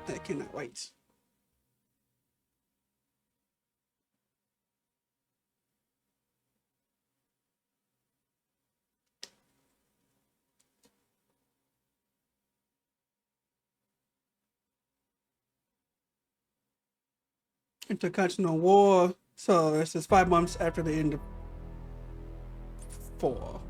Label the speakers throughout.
Speaker 1: I cannot wait. Intercontinental War. So this is 5 months after the end of 4.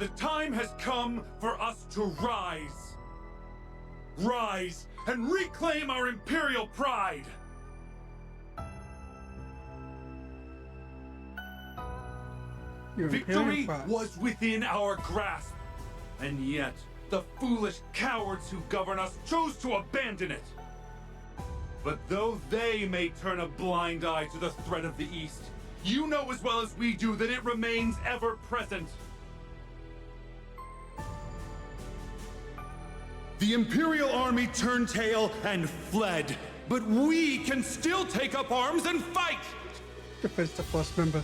Speaker 2: The time has come for us to rise. Rise and reclaim our imperial pride.
Speaker 1: Your
Speaker 2: Victory
Speaker 1: Imperial pride.
Speaker 2: was within our grasp, and yet the foolish cowards who govern us chose to abandon it. But though they may turn a blind eye to the threat of the East, you know as well as we do that it remains ever present. The Imperial Army turned tail and fled, but we can still take up arms and fight!
Speaker 1: Defense the Force member.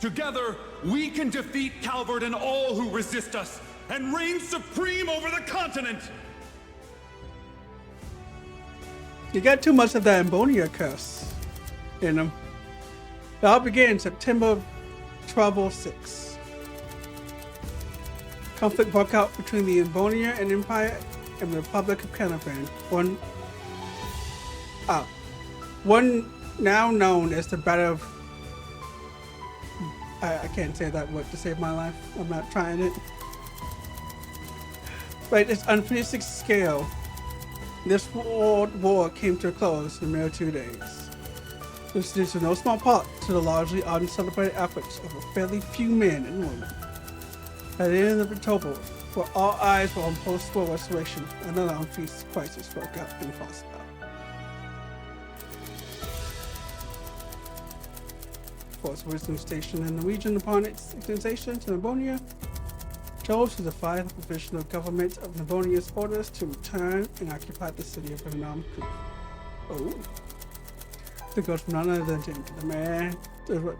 Speaker 2: Together, we can defeat Calvert and all who resist us, and reign supreme over the continent!
Speaker 1: You got too much of that Ambonia curse in them. It all began September 1206. Conflict broke out between the Ambonia and Empire and the Republic of Canavan. One now known as the Battle of... I can't say that word to save my life. I'm not trying it. But it's unfinished scale. This world war came to a close in a mere 2 days. This is due to no small part to the largely uncelebrated efforts of a fairly few men and women. At the end of October, where all eyes were on post-war restoration, another unfinished crisis broke out in Crossbell. Force Wisdom Station in the region upon its extension to Nabonia chose to defy the provisional government of Nabonia's orders to return and occupy the city of Renam. Oh. To go from none other than to demand the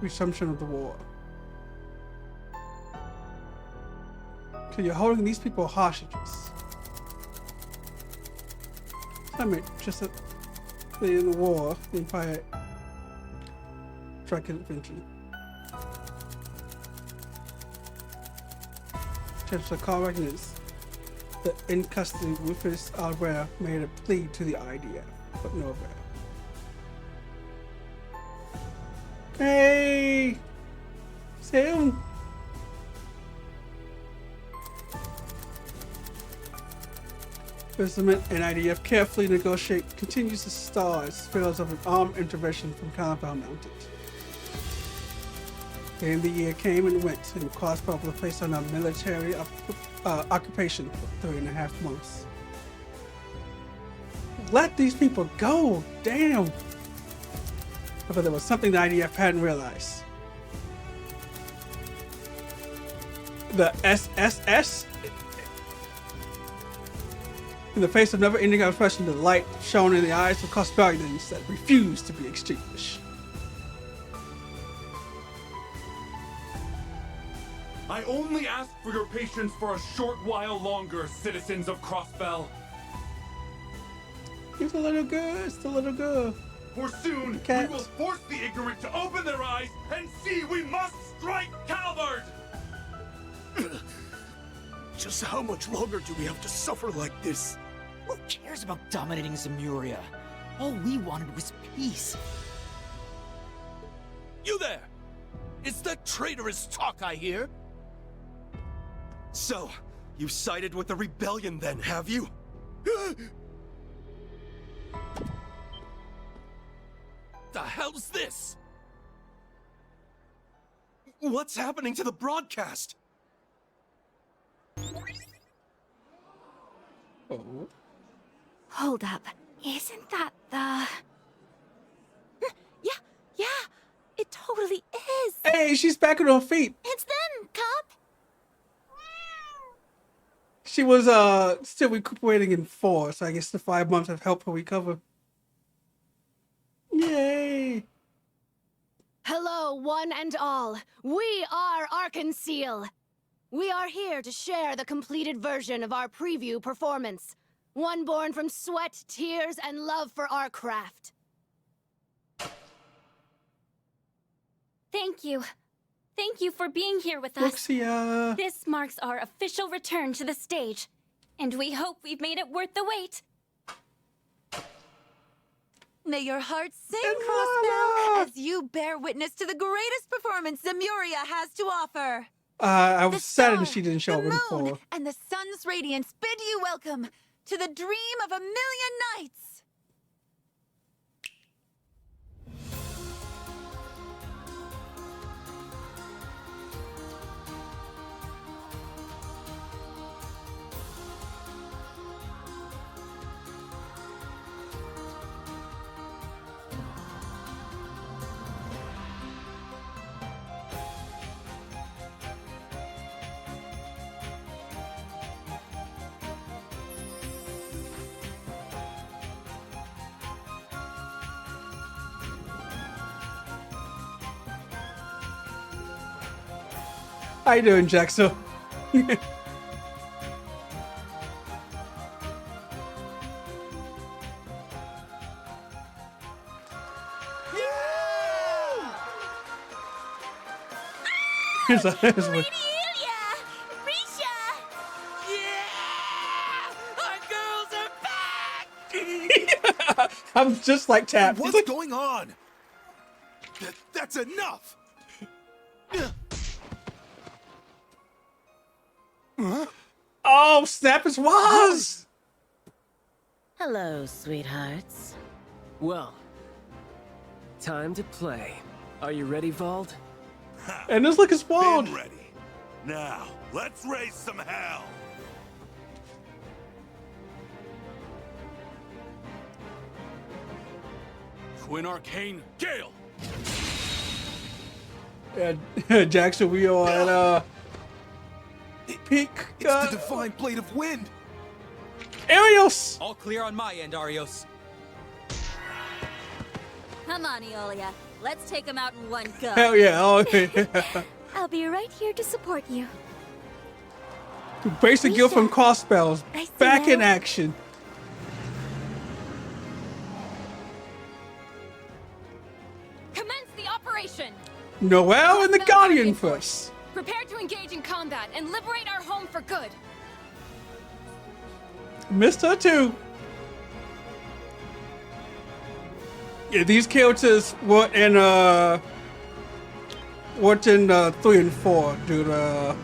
Speaker 1: resumption of the war. So you're holding these people hostages. I mean, just that in the war, the Empire struck an adventure. Chancellor Carl Magnus, the in custody Rufus Alvera, made a plea to the IDF, but no avail. Hey! Sam! President and IDF carefully negotiate continues to stall as fears of an armed intervention from Canavan mounted. The end of the year came and went, and Crossbell was placed on a military occupation for 3.5 months. Let these people go! Damn! But there was something the IDF hadn't realized. The SSS? In the face of never-ending oppression, the light shone in the eyes of Crossbellians that refused to be extinguished.
Speaker 2: I only ask for your patience for a short while longer, citizens of Crossbell.
Speaker 1: It's a little girl, it's a little girl.
Speaker 2: For soon, we will force the ignorant to open their eyes and see we must strike Calvert!
Speaker 3: Just how much longer do we have to suffer like this?
Speaker 4: Who cares about dominating Zemuria? All we wanted was peace.
Speaker 3: You there! It's that traitorous talk I hear? So, you sided with the rebellion then, have you? The hell's this? What's happening to the broadcast?
Speaker 1: Oh.
Speaker 5: Hold up. Isn't that the... Yeah, it totally is.
Speaker 1: Hey, she's back on her feet.
Speaker 5: It's them, Cub.
Speaker 1: She was still recuperating in 4, so I guess the 5 months have helped her recover. Yay!
Speaker 6: Hello, one and all. We are Arkanseel. We are here to share the completed version of our preview performance. One born from sweat, tears, and love for our craft.
Speaker 5: Thank you. Thank you for being here with us.
Speaker 1: Luxia.
Speaker 5: This marks our official return to the stage. And we hope we've made it worth the wait.
Speaker 7: May your heart sing,
Speaker 1: And
Speaker 7: Crossbell,
Speaker 1: Mama!
Speaker 7: as you bear witness to the greatest performance Zemuria has to offer.
Speaker 1: I was
Speaker 7: The
Speaker 1: saddened
Speaker 7: star,
Speaker 1: she didn't show up
Speaker 7: the
Speaker 1: in
Speaker 7: moon,
Speaker 1: 4.
Speaker 7: and the sun's radiance bid you welcome to the dream of a million nights.
Speaker 1: How you doing, Jackson? Here's a, here's a,
Speaker 3: Our girls are back!
Speaker 1: I'm just like Tap. He's
Speaker 3: What's
Speaker 1: like,
Speaker 3: going on? That's enough!
Speaker 1: oh, snap, it was!
Speaker 8: Hello, sweethearts. Well, time to play. Are you ready, Vald?
Speaker 1: And this look is wild.
Speaker 2: Been ready. Now, let's raise some hell.
Speaker 3: Twin Arcane Gale!
Speaker 1: And Jackson, we are at peak
Speaker 3: It's the divine blade of wind!
Speaker 1: Arios.
Speaker 4: All clear on my end, Arios.
Speaker 9: Come on, Eolia. Let's take him out in one go.
Speaker 1: Hell yeah! Oh, yeah.
Speaker 5: I'll be right here to support you.
Speaker 1: Basic Guild from Crossbells
Speaker 5: I see
Speaker 1: back in
Speaker 5: now.
Speaker 1: action.
Speaker 6: Commence the operation!
Speaker 1: Noelle and the
Speaker 6: Crossbell
Speaker 1: Guardian
Speaker 6: Guardian Force.
Speaker 1: first.
Speaker 6: Prepare to engage in combat and liberate our home for good.
Speaker 1: Missed her too. Yeah, these characters weren't in 3 and 4, dude. I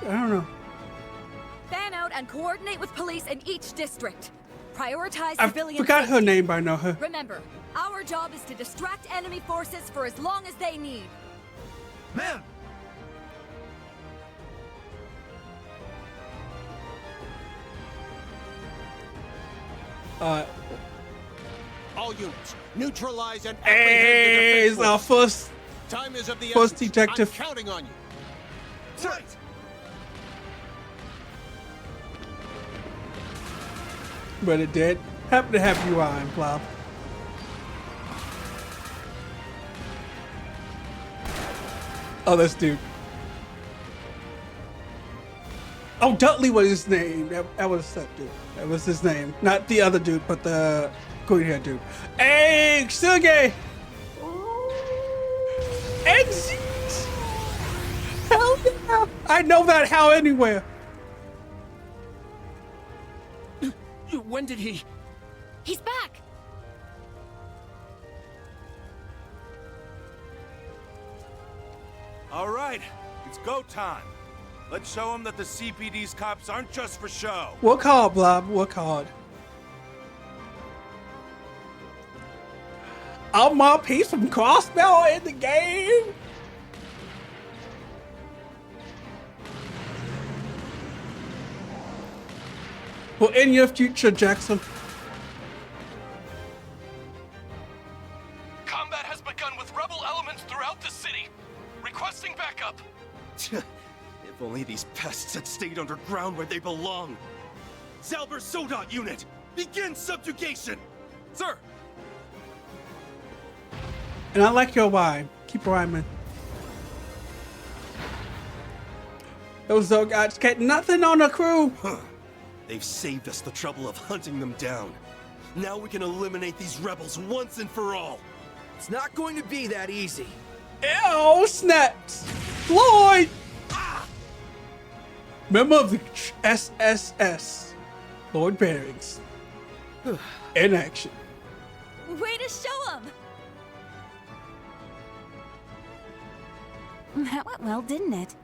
Speaker 1: don't know.
Speaker 9: Fan out and coordinate with police in each district. Prioritize
Speaker 1: I
Speaker 9: civilian
Speaker 1: forgot her
Speaker 9: safety.
Speaker 1: name by now. Her.
Speaker 9: Remember, our job is to distract enemy forces for as long as they need.
Speaker 3: Man!
Speaker 10: All units, neutralize and
Speaker 1: Hey,
Speaker 10: apprehend
Speaker 1: it's
Speaker 10: the
Speaker 1: our
Speaker 10: defense
Speaker 1: first.
Speaker 10: force. Time is of the
Speaker 1: first
Speaker 10: essence.
Speaker 1: detective.
Speaker 10: I'm counting on you.
Speaker 3: Right!
Speaker 1: But it did. Happy to have you on, Blob. Oh, this dude. Oh, Dudley was his name. That was that dude. That was his name. Not the other dude, but the green hair dude. Hey, Suge! Exit! Hell yeah! I know that how anywhere.
Speaker 8: When did he?
Speaker 6: He's back!
Speaker 2: All right, it's go time. Let's show them that the CPD's cops aren't just for show.
Speaker 1: Work hard, Blob. Work hard. I'm my piece from Crossbell in the game. Well, in your future, Jackson.
Speaker 3: Combat has begun with rebel elements throughout the city. Requesting backup.
Speaker 10: If
Speaker 11: If only these pests had stayed underground where they belong. Zalber Sodot unit, begin subjugation!
Speaker 3: Sir!
Speaker 1: And I like your rhyme. Keep rhyming. Those Zogots get nothing on the crew.
Speaker 11: Huh. They've saved us the trouble of hunting them down. Now we can eliminate these rebels once and for all.
Speaker 8: It's not going to be that easy.
Speaker 1: Ew, snaps! Lloyd! Member of the SSS, Lloyd Bannings. In action.
Speaker 9: Way to show him! That went well, didn't it?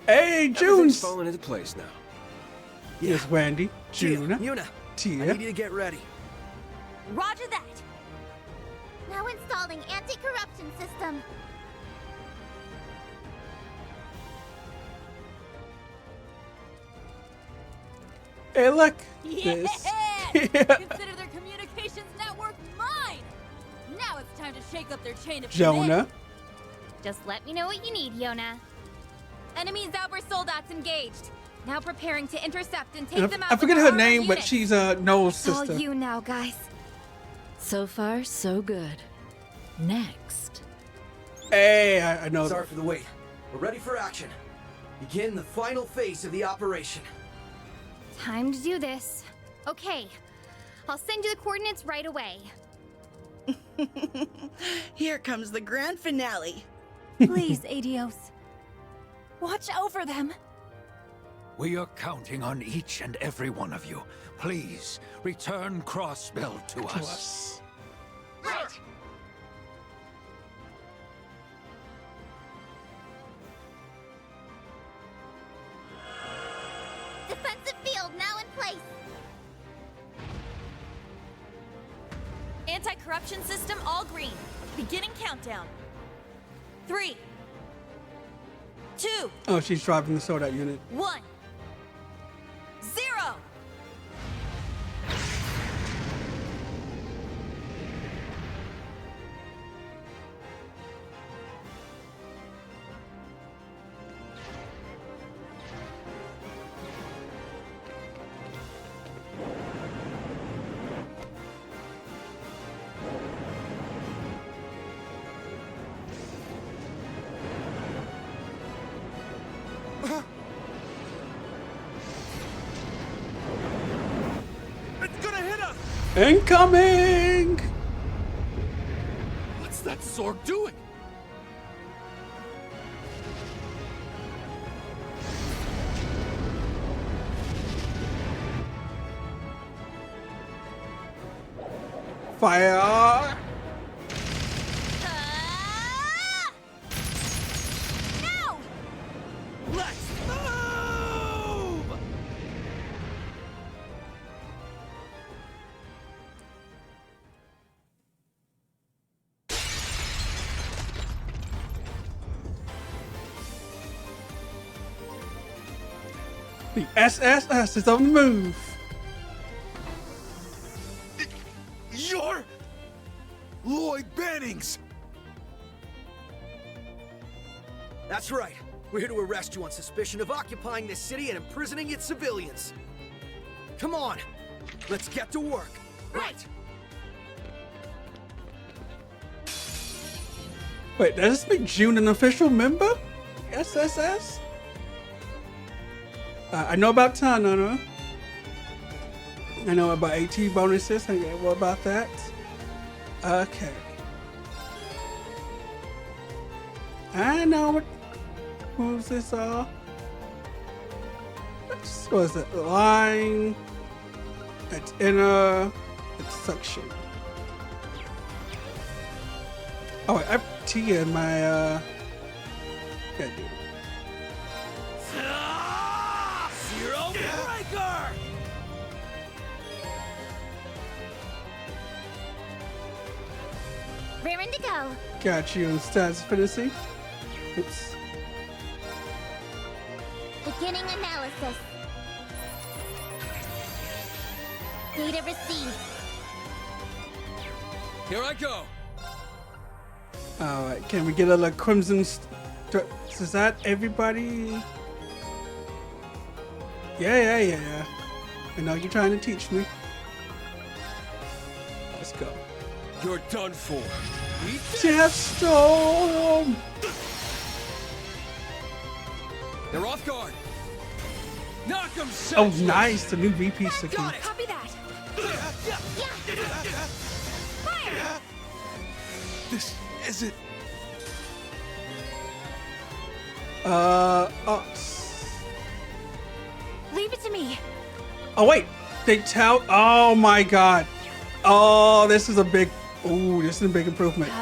Speaker 1: Hey, June's
Speaker 8: Everything's falling into place now.
Speaker 1: Yes, Wendy, June,
Speaker 8: Yuna, I
Speaker 1: Tia.
Speaker 8: need you to get ready.
Speaker 9: Roger that!
Speaker 12: Now installing anti-corruption system.
Speaker 1: Hey, look.
Speaker 9: Yeah!
Speaker 1: This.
Speaker 9: Consider their communications network mine! Now it's time to shake up their chain of
Speaker 1: Jonah.
Speaker 9: command.
Speaker 5: Just let me know what you need, Yona.
Speaker 9: Enemy Zalber Soldats engaged. Now preparing to intercept and take
Speaker 1: And
Speaker 9: them
Speaker 1: I
Speaker 9: out.
Speaker 1: forget
Speaker 9: with
Speaker 1: her
Speaker 9: our
Speaker 1: name,
Speaker 9: armored
Speaker 1: but
Speaker 9: units.
Speaker 1: she's Noel's
Speaker 9: All
Speaker 1: sister.
Speaker 9: you now, guys.
Speaker 13: So far, so good. Next.
Speaker 1: Hey, I know.
Speaker 8: Sorry for the wait. We're ready for action. Begin the final phase of the operation.
Speaker 5: Time to do this. Okay, I'll send you the coordinates right away.
Speaker 14: Here comes the grand finale.
Speaker 9: Please, Adios. Watch over them.
Speaker 3: We are counting on each and every one of you. Please, return Crossbell to us.
Speaker 12: Right. Defensive field now in place.
Speaker 9: Anti-corruption system all green. Beginning countdown. 3, 2,
Speaker 1: Oh, she's driving the soda unit.
Speaker 9: 1, 0.
Speaker 11: It's gonna hit us!
Speaker 1: Incoming!
Speaker 3: What's that Zorg doing?
Speaker 1: Fire!
Speaker 9: No!
Speaker 3: Let's move!
Speaker 1: The SSS is on the move.
Speaker 11: You're
Speaker 3: Lloyd Bannings!
Speaker 8: That's right. We're here to arrest you on suspicion of occupying this city and imprisoning its civilians. Come on, let's get to work.
Speaker 9: Right.
Speaker 1: Wait, does this make June an official member? SSS? I know about Tanana. I know about AT bonuses. What about that? Okay. I know what moves this are. What was it? Line. It's inner. It's suction. Oh, wait, I have T in my yeah, dude.
Speaker 3: Zero Breaker!
Speaker 12: Raring to go.
Speaker 1: Got you in stats finishing. Oops.
Speaker 12: Beginning analysis. Data received.
Speaker 3: Here I go.
Speaker 1: Alright, can we get a little crimson Is that everybody? Yeah. I know you're trying to teach me. Let's go.
Speaker 11: You're done for.
Speaker 1: Deathstorm!
Speaker 11: They're off guard. Knock them.
Speaker 1: Oh, nice. The new VP sticky.
Speaker 7: Copy that. Fire!
Speaker 11: This isn't.
Speaker 7: Leave it to me.
Speaker 1: Oh wait, they tell. Oh my god. Oh, this is a big. Ooh, this is a big improvement.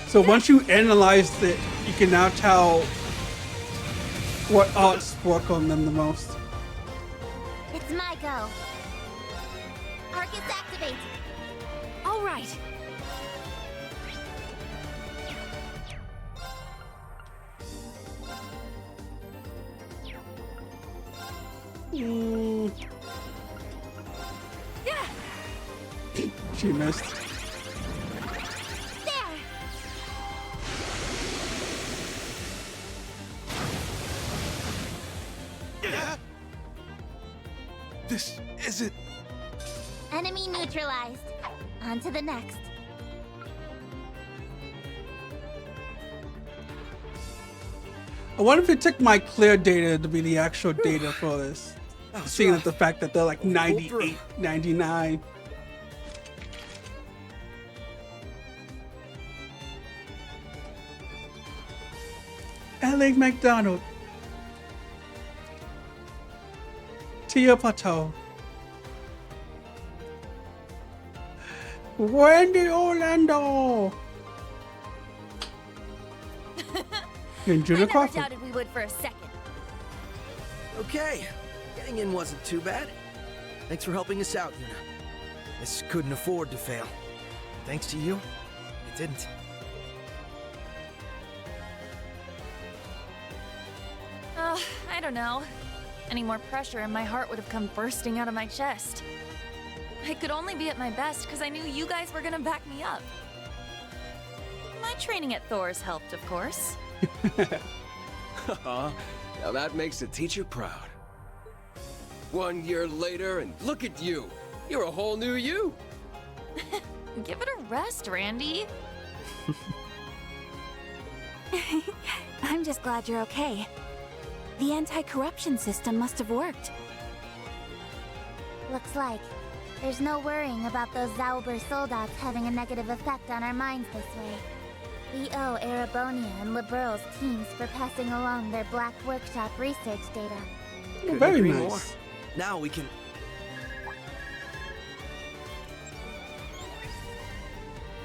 Speaker 1: So once you analyze it, you can now tell what arts work on them the most.
Speaker 12: It's my go. Arcus activate.
Speaker 7: All right.
Speaker 1: She missed.
Speaker 11: This isn't.
Speaker 12: Enemy neutralized. On to the next.
Speaker 1: I wonder if it took my clear data to be the actual data for this. Seeing the fact that they're like 98, 99. L.A. McDonald. Tia Patel. Wendy Orlando. And Judah
Speaker 9: I
Speaker 1: Crawford.
Speaker 9: never doubted we would for a second.
Speaker 8: Okay, getting in wasn't too bad. Thanks for helping us out, Yuna. This couldn't afford to fail. Thanks to you, it didn't.
Speaker 9: I don't know. Any more pressure and my heart would have come bursting out of my chest. I could only be at my best because I knew you guys were gonna back me up. My training at Thor's helped, of course.
Speaker 11: Now that makes the teacher proud. 1 year later, and look at you. You're a whole new you.
Speaker 9: Give it a rest, Randy.
Speaker 7: I'm just glad you're okay. The anti-corruption system must have worked.
Speaker 12: Looks like. There's no worrying about those Zauber soldats having a negative effect on our minds this way. We owe Erebonia and Liberal's teams for passing along their Black Workshop research data.
Speaker 1: Very nice.
Speaker 8: Now we can...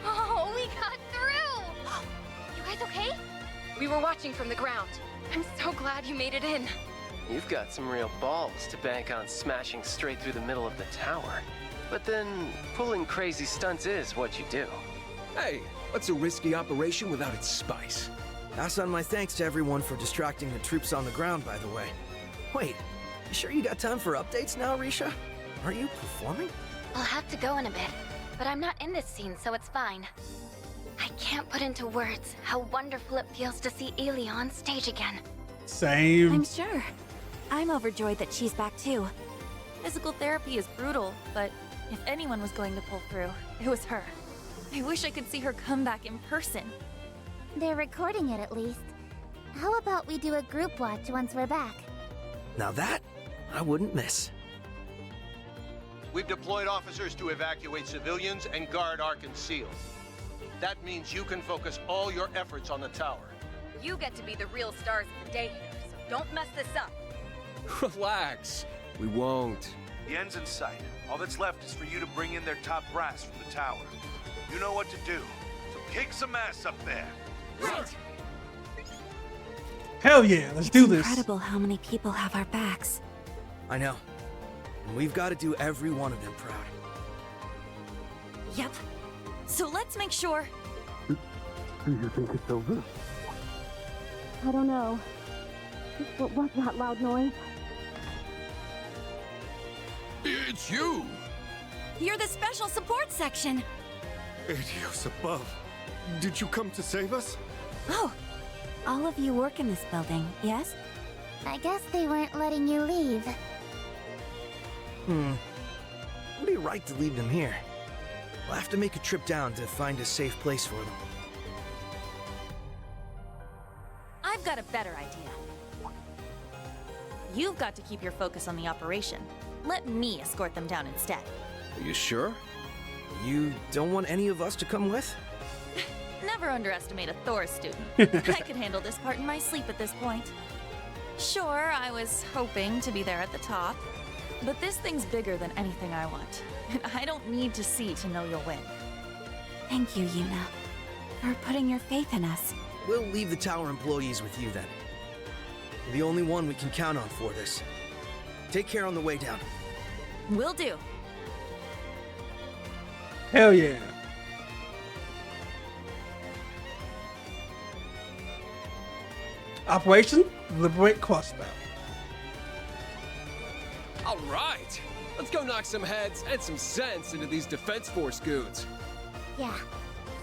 Speaker 5: Oh, we got through! You guys okay?
Speaker 15: We were watching from the ground. I'm so glad you made it in.
Speaker 16: You've got some real balls to bank on smashing straight through the middle of the tower. But then, pulling crazy stunts is what you do.
Speaker 11: Hey, what's a risky operation without its spice?
Speaker 8: Pass on my thanks to everyone for distracting the troops on the ground, by the way. Wait, you sure you got time for updates now, Risha? Are you performing?
Speaker 15: I'll have to go in a bit, but I'm not in this scene, so it's fine. I can't put into words how wonderful it feels to see Aelia on stage again.
Speaker 1: Same.
Speaker 7: I'm sure. I'm overjoyed that she's back too.
Speaker 9: Physical therapy is brutal, but if anyone was going to pull through, it was her. I wish I could see her come back in person.
Speaker 12: They're recording it at least. How about we do a group watch once we're back?
Speaker 8: Now that, I wouldn't miss.
Speaker 10: We've deployed officers to evacuate civilians and guard our conceal. That means you can focus all your efforts on the tower.
Speaker 15: You get to be the real stars of the day here, so don't mess this up.
Speaker 11: Relax. We won't.
Speaker 17: The end's in sight. All that's left is for you to bring in their top brass from the tower. You know what to do, so kick some ass up there.
Speaker 7: Right.
Speaker 1: Hell yeah, let's do this.
Speaker 7: Incredible how many people have our backs.
Speaker 8: I know. And we've got to do every one of them proud.
Speaker 9: Yep. So let's make sure.
Speaker 11: Do you think it's over?
Speaker 6: I don't know. What was that loud noise?
Speaker 3: It's you!
Speaker 7: You're the special support section.
Speaker 18: Adios above. Did you come to save us?
Speaker 7: Oh, all of you work in this building, yes?
Speaker 12: I guess they weren't letting you leave.
Speaker 8: Would be right to leave them here. We'll have to make a trip down to find a safe place for them.
Speaker 9: I've got a better idea. You've got to keep your focus on the operation. Let me escort them down instead.
Speaker 8: Are you sure? You don't want any of us to come with?
Speaker 9: Never underestimate a Thor student. I could handle this part in my sleep at this point. Sure, I was hoping to be there at the top, but this thing's bigger than anything I want. And I don't need to see to know you'll win.
Speaker 7: Thank you, Yuna, for putting your faith in us.
Speaker 8: We'll leave the tower employees with you then. You're the only one we can count on for this. Take care on the way down.
Speaker 9: Will do.
Speaker 1: Hell yeah. Operation Liberate Crossbell.
Speaker 11: All right. Let's go knock some heads and some sense into these Defense Force goons.
Speaker 12: Yeah,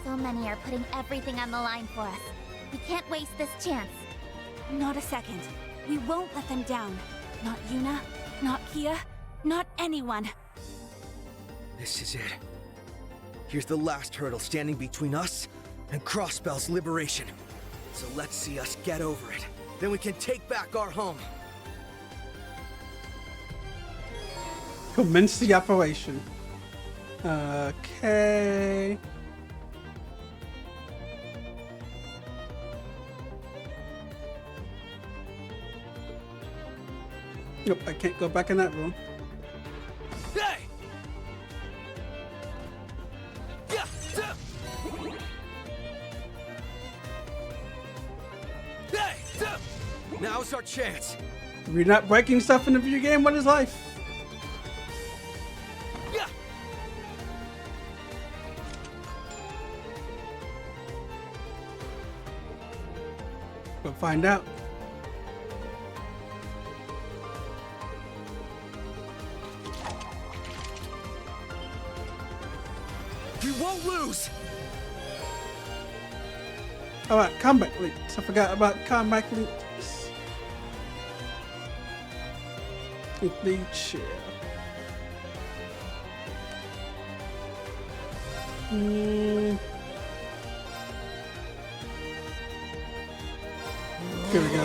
Speaker 12: so many are putting everything on the line for us. We can't waste this chance.
Speaker 7: Not a second. We won't let them down. Not Yuna, not Kia, not anyone.
Speaker 8: This is it. Here's the last hurdle standing between us and Crossbell's liberation. So let's see us get over it. Then we can take back our home.
Speaker 1: Commence the operation. Okay. Nope, I can't go back in that room.
Speaker 11: Hey!
Speaker 8: Now's our chance.
Speaker 1: If you're not breaking stuff in the video game, what is life? We'll find out.
Speaker 8: We won't lose.
Speaker 1: Alright, combat links. I forgot about combat links. Complete share. Here we go.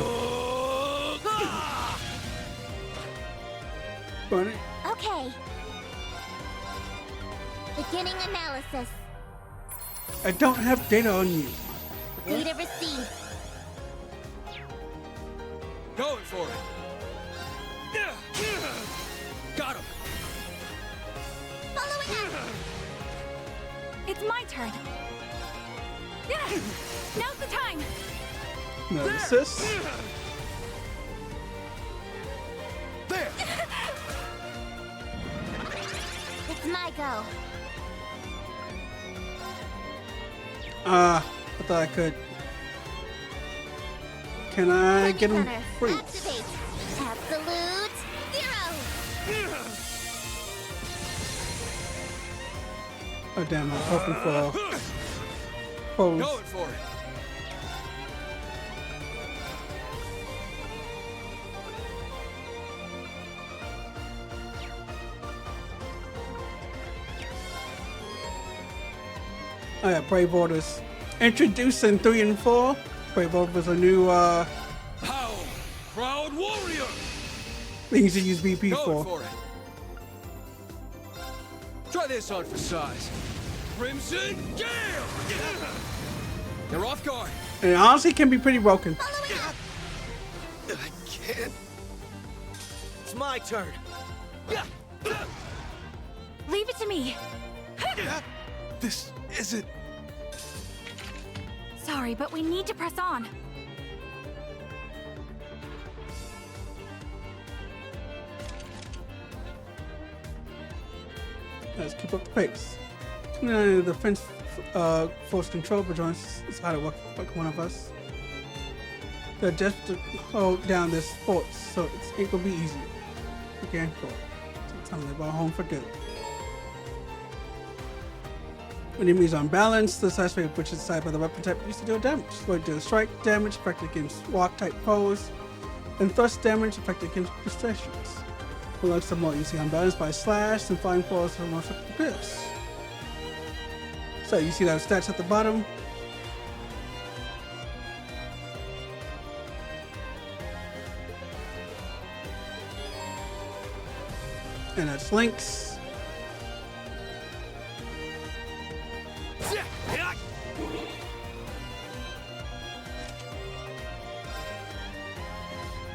Speaker 1: Funny.
Speaker 12: Okay. Beginning analysis.
Speaker 1: I don't have data on you.
Speaker 12: Data received.
Speaker 11: Going for it. Got him.
Speaker 12: Following up.
Speaker 7: It's my turn. Now's the time.
Speaker 1: Analysis.
Speaker 11: There.
Speaker 12: It's my go.
Speaker 1: I thought I could. Can I get him free?
Speaker 12: Activate. Absolute zero.
Speaker 1: Oh damn! I'm hoping for pose.
Speaker 11: Going for it.
Speaker 1: Oh yeah, Brave Orders. Introduced in 3 and 4. Brave Orders was a new
Speaker 11: How? Proud warrior.
Speaker 1: things to use BP
Speaker 11: Going
Speaker 1: for.
Speaker 11: for it. Try this on for size. Crimson Gale! You're off guard.
Speaker 1: And it honestly can be pretty broken.
Speaker 11: I can't.
Speaker 8: It's my turn.
Speaker 7: Leave it to me.
Speaker 18: This isn't...
Speaker 7: Sorry, but we need to press on.
Speaker 1: Let's keep up the pace. Defense force control joints is how to work like one of us. They're just to hold down this fort, so it ain't gonna be easy. Okay, fort. So time to go home for good. When enemies are unbalanced, the size rate which is decided by the weapon type used to deal damage. Lloyd deals strike damage effective against walk type foes, and thrust damage effective against crustaceans. Prologues are more easily unbalanced by slash, and flying falls are more effective pierce. So you see those stats at the bottom. And that's links.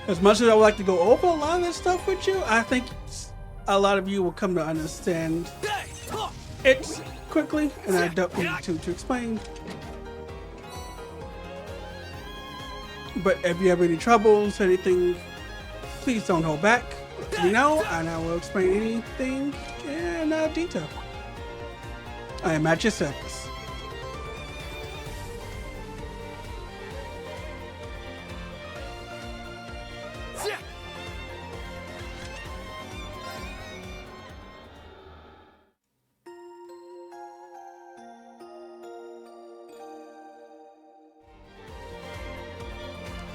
Speaker 1: As much as I would like to go over a lot of this stuff with you, I think a lot of you will come to understand it quickly, and I don't need to explain. But if you have any troubles, anything, please don't hold back. Let me know, and I will explain anything in detail. I am at your service.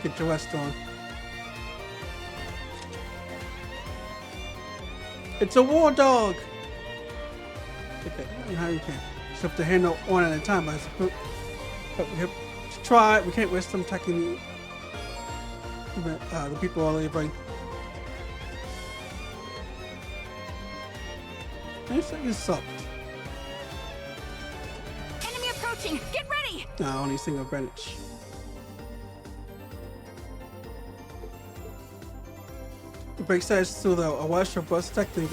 Speaker 1: Get your rest on. It's a war dog! Okay, how you can. Just have to handle one at a time, I suppose. But we have to try. We can't waste them attacking the people all liberating. Nice that you sucked.
Speaker 7: Enemy approaching! Get ready!
Speaker 1: No, only single Greenwich. The break size to a wash or bus technique.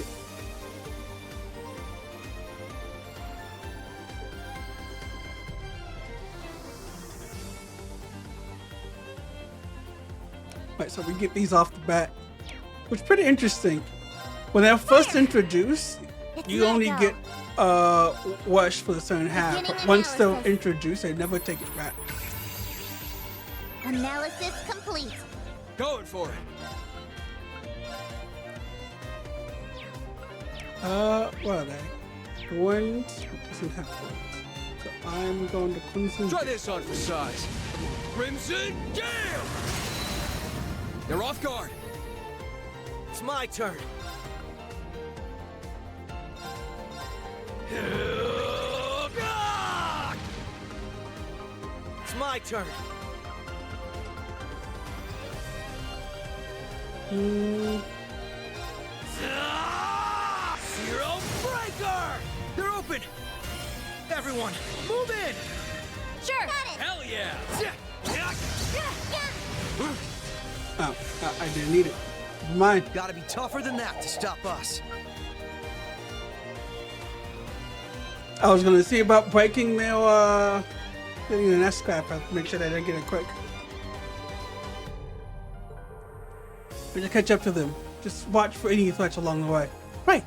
Speaker 1: Right, so we get these off the bat, which is pretty interesting. When they're first introduced, you only get wash for a certain half, but once they're introduced, they never take it back.
Speaker 12: Analysis complete.
Speaker 11: Going for it.
Speaker 1: What are they? Ones doesn't have ones. So I'm going to Crimson.
Speaker 11: Try this on for size. Crimson Gale! They're off guard.
Speaker 8: It's my turn. It's my turn. Zero Breaker! They're open! Everyone, move in!
Speaker 7: Sure!
Speaker 12: Got it!
Speaker 11: Hell yeah!
Speaker 1: Oh, I didn't need it. Never mind.
Speaker 8: Gotta be tougher than that to stop us.
Speaker 1: I was gonna see about breaking their getting the nest scrap. I make sure that I get it quick. We just catch up to them. Just watch for any threats along the way. Right.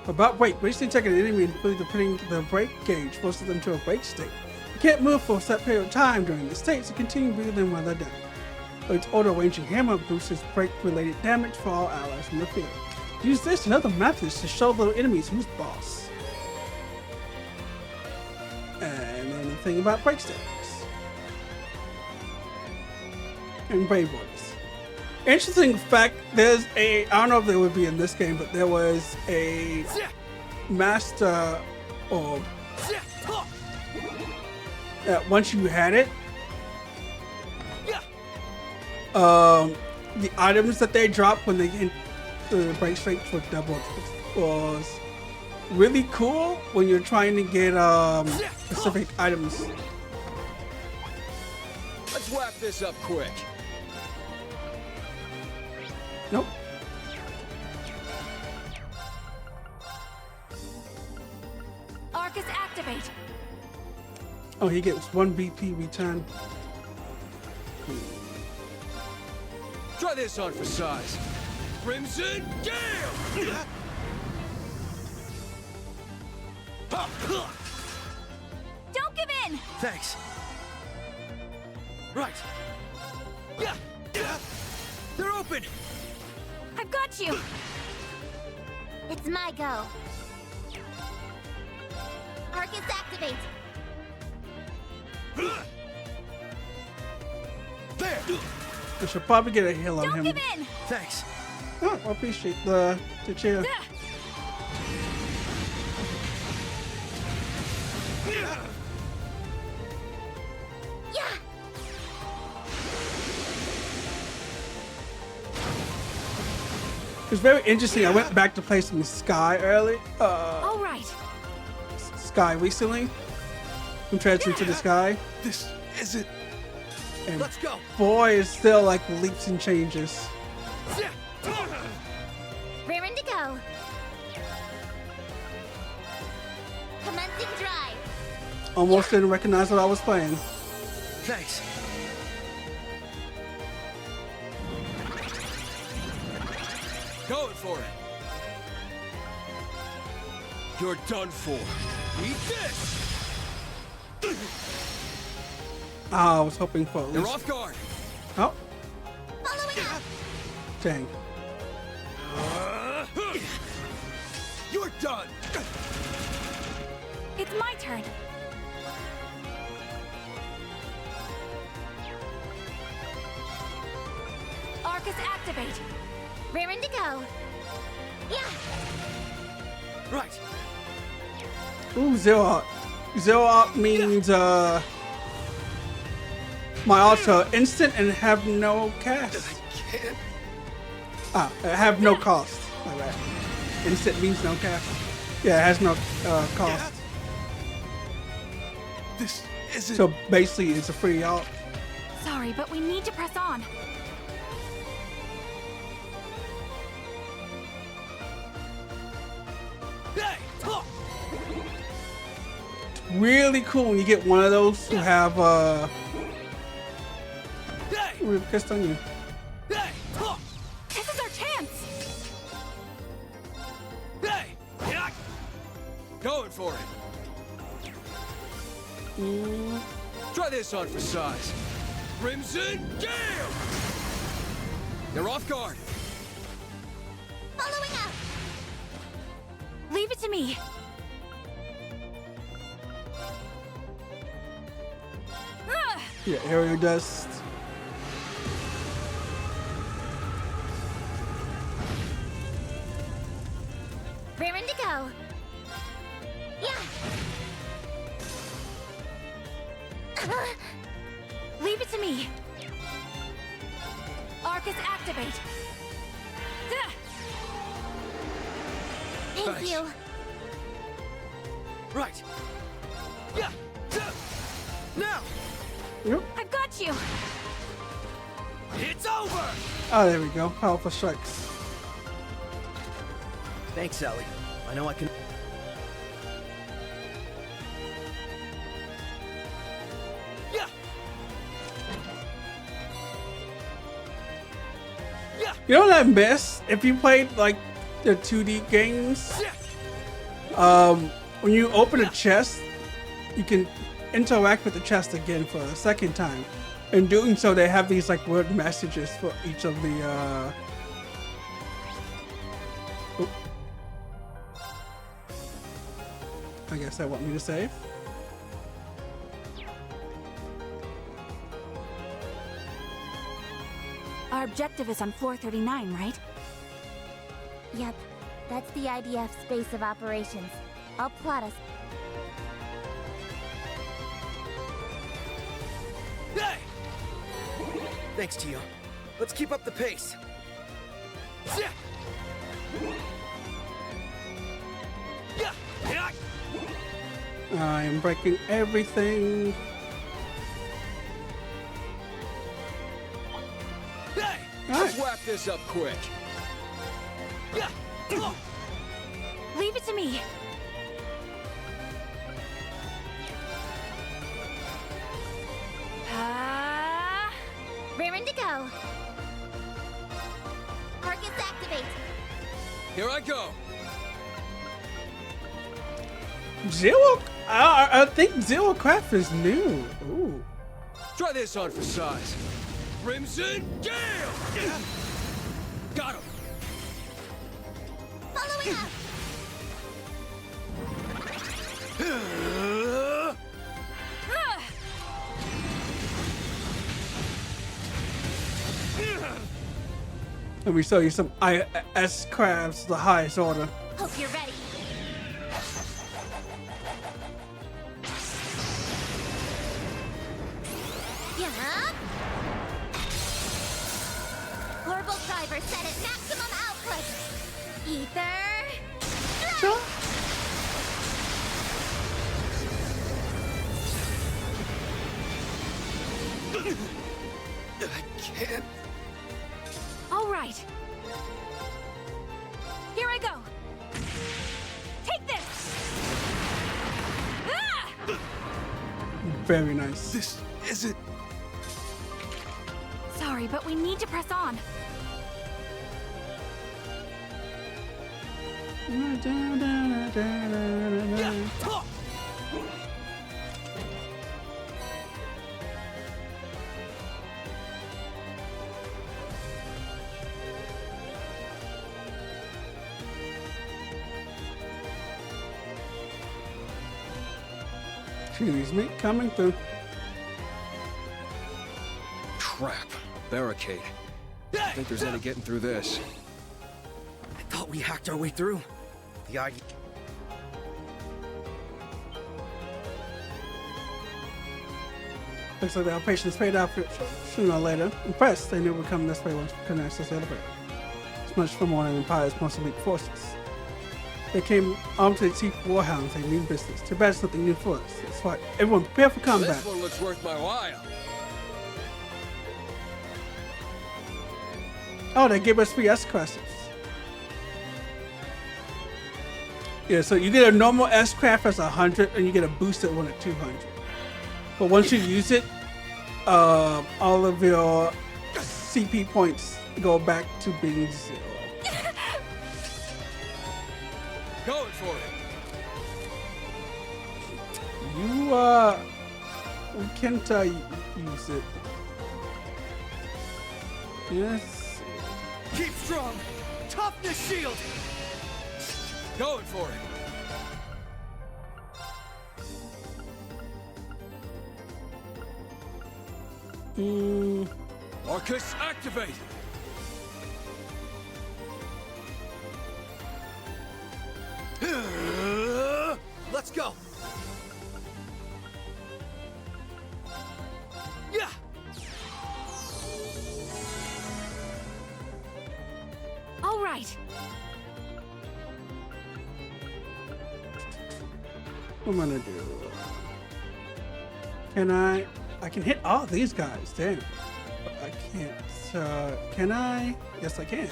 Speaker 1: About break, basically taking an enemy and putting the brake gauge, forces them to a brake state. You can't move for a set period of time during this state, so continue breathing them while they're down. Lloyd's auto-ranging hammer boosts brake-related damage for all allies in the field. Use this and other methods to show little enemies who's boss. And then the thing about break states. And Brave Boys. Interesting fact, there's I don't know if they would be in this game, but there was a master orb that once you had it, the items that they drop when they get the break straight for double was really cool when you're trying to get specific items.
Speaker 11: Let's wrap this up quick.
Speaker 1: Nope.
Speaker 7: Arcus activate.
Speaker 1: Oh, he gets 1 BP return.
Speaker 11: Try this on for size. Crimson Gale!
Speaker 7: Don't give in!
Speaker 8: Thanks. Right. They're open!
Speaker 7: I've got you!
Speaker 12: It's my go. Arcus activate.
Speaker 1: There. I should probably get a heal on him.
Speaker 12: Don't give in.
Speaker 8: Thanks.
Speaker 1: Oh, I appreciate the cheer. It's very interesting. I went back to play some Sky early.
Speaker 7: All right.
Speaker 1: Sky recently. From Treads into the Sky.
Speaker 18: This isn't.
Speaker 1: And
Speaker 8: Let's go.
Speaker 1: boy, it's still like leaps and changes.
Speaker 12: Raring to go. Commencing drive.
Speaker 1: Almost didn't recognize what I was playing.
Speaker 8: Thanks.
Speaker 11: Going for it. You're done for. Eat this.
Speaker 1: I was hoping for at
Speaker 11: You're
Speaker 1: least.
Speaker 11: off guard.
Speaker 1: Oh,
Speaker 12: Following up.
Speaker 1: dang.
Speaker 11: You're done.
Speaker 7: It's my turn. Arcus activate.
Speaker 12: Raring to go. Yeah.
Speaker 8: Right.
Speaker 1: Ooh, zero out. Zero out means my auto instant and have no cast. Have no cost. My bad. Instant means no cast. Yeah, it has no cost.
Speaker 18: This isn't.
Speaker 1: So basically, it's a free out.
Speaker 7: Sorry, but we need to press on.
Speaker 1: Really cool when you get one of those who have we're pissed on you.
Speaker 7: This is our chance.
Speaker 11: Going for it. Try this on for size. Crimson Gale! They're off guard.
Speaker 12: Following up.
Speaker 7: Leave it to me.
Speaker 1: Yeah, area dust.
Speaker 12: Raring to go. Yeah.
Speaker 7: Leave it to me. Arcus activate.
Speaker 12: Thank
Speaker 11: Thanks.
Speaker 12: you.
Speaker 8: Right. Yeah. Now.
Speaker 1: Yep.
Speaker 7: I've got you.
Speaker 8: It's over.
Speaker 1: Oh, there we go. Powerful strikes.
Speaker 8: Thanks, Ellie. I know I can. Yeah. Yeah.
Speaker 1: You know what I miss? If you played like the 2D games, when you open a chest, you can interact with the chest again for a second time. In doing so, they have these like word messages for each of the Oop. I guess they want me to save.
Speaker 7: Our objective is on floor 39, right?
Speaker 12: Yep. That's the IDF space of operations. I'll plot us.
Speaker 8: Hey! Thanks to you. Let's keep up the pace.
Speaker 1: I am breaking everything.
Speaker 11: Hey! Let's wrap this up quick.
Speaker 7: Leave it to me.
Speaker 12: Raring to go. Arcus activate.
Speaker 11: Here I go.
Speaker 1: Zero. I think Zero Craft is new. Ooh.
Speaker 11: Try this on for size. Crimson Gale! Got him.
Speaker 12: Following up.
Speaker 1: Let me show you some IS crafts, the highest order.
Speaker 12: Hope you're ready. Yeah. Orbital driver set at maximum output. Ether.
Speaker 1: Sure.
Speaker 11: I can't.
Speaker 7: All right. Here I go. Take this. Ah!
Speaker 1: Very nice.
Speaker 11: This isn't.
Speaker 7: Sorry, but we need to press on.
Speaker 1: Excuse me, coming through.
Speaker 11: Crap. Barricade. I don't think there's any getting through this.
Speaker 8: I thought we hacked our way through. The idea.
Speaker 1: Looks like the patience paid off sooner or later. Impressed, they knew we'd come this way once we couldn't access the elevator. It's much for more than the Empire's most elite forces. They came armed to the chief warhounds. They mean business. Too bad it's something new for us. That's why everyone prepare for combat.
Speaker 11: This one looks worth my while.
Speaker 1: Oh, they gave us free S-classes. Yeah, so you get a normal S-craft as 100, and you get a boosted one at 200. But once you use it, all of your CP points go back to being 0.
Speaker 11: Going for it.
Speaker 1: We can't use it. Yes.
Speaker 8: Keep strong. Toughness shield.
Speaker 11: Going for it. Marcus, activate.
Speaker 8: Let's go. Yeah.
Speaker 7: All right.
Speaker 1: What am I gonna do? Can I can hit all these guys, damn. But I can't, can I? Yes, I can.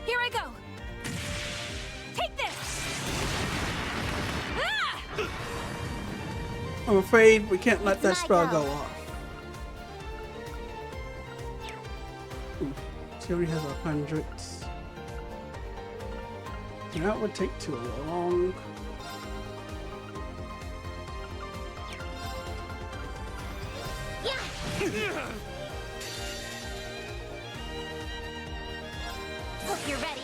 Speaker 7: Here I go. Take this. Ah!
Speaker 1: I'm afraid we can't let that spell go off. Ooh, she only has 100. That would take too long.
Speaker 12: Hope you're ready.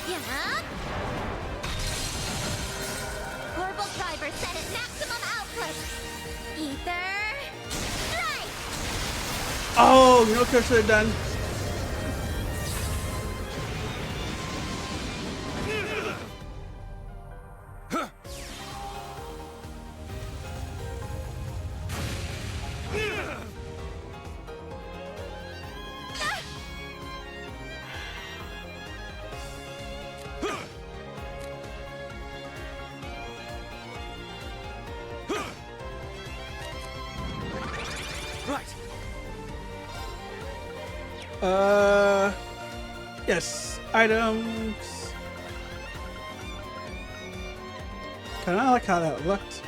Speaker 12: Yeah. Orbital driver set at maximum output. Ether. Strike.
Speaker 1: Oh, you know what I should have done? Yes, items. Kinda like how that looked.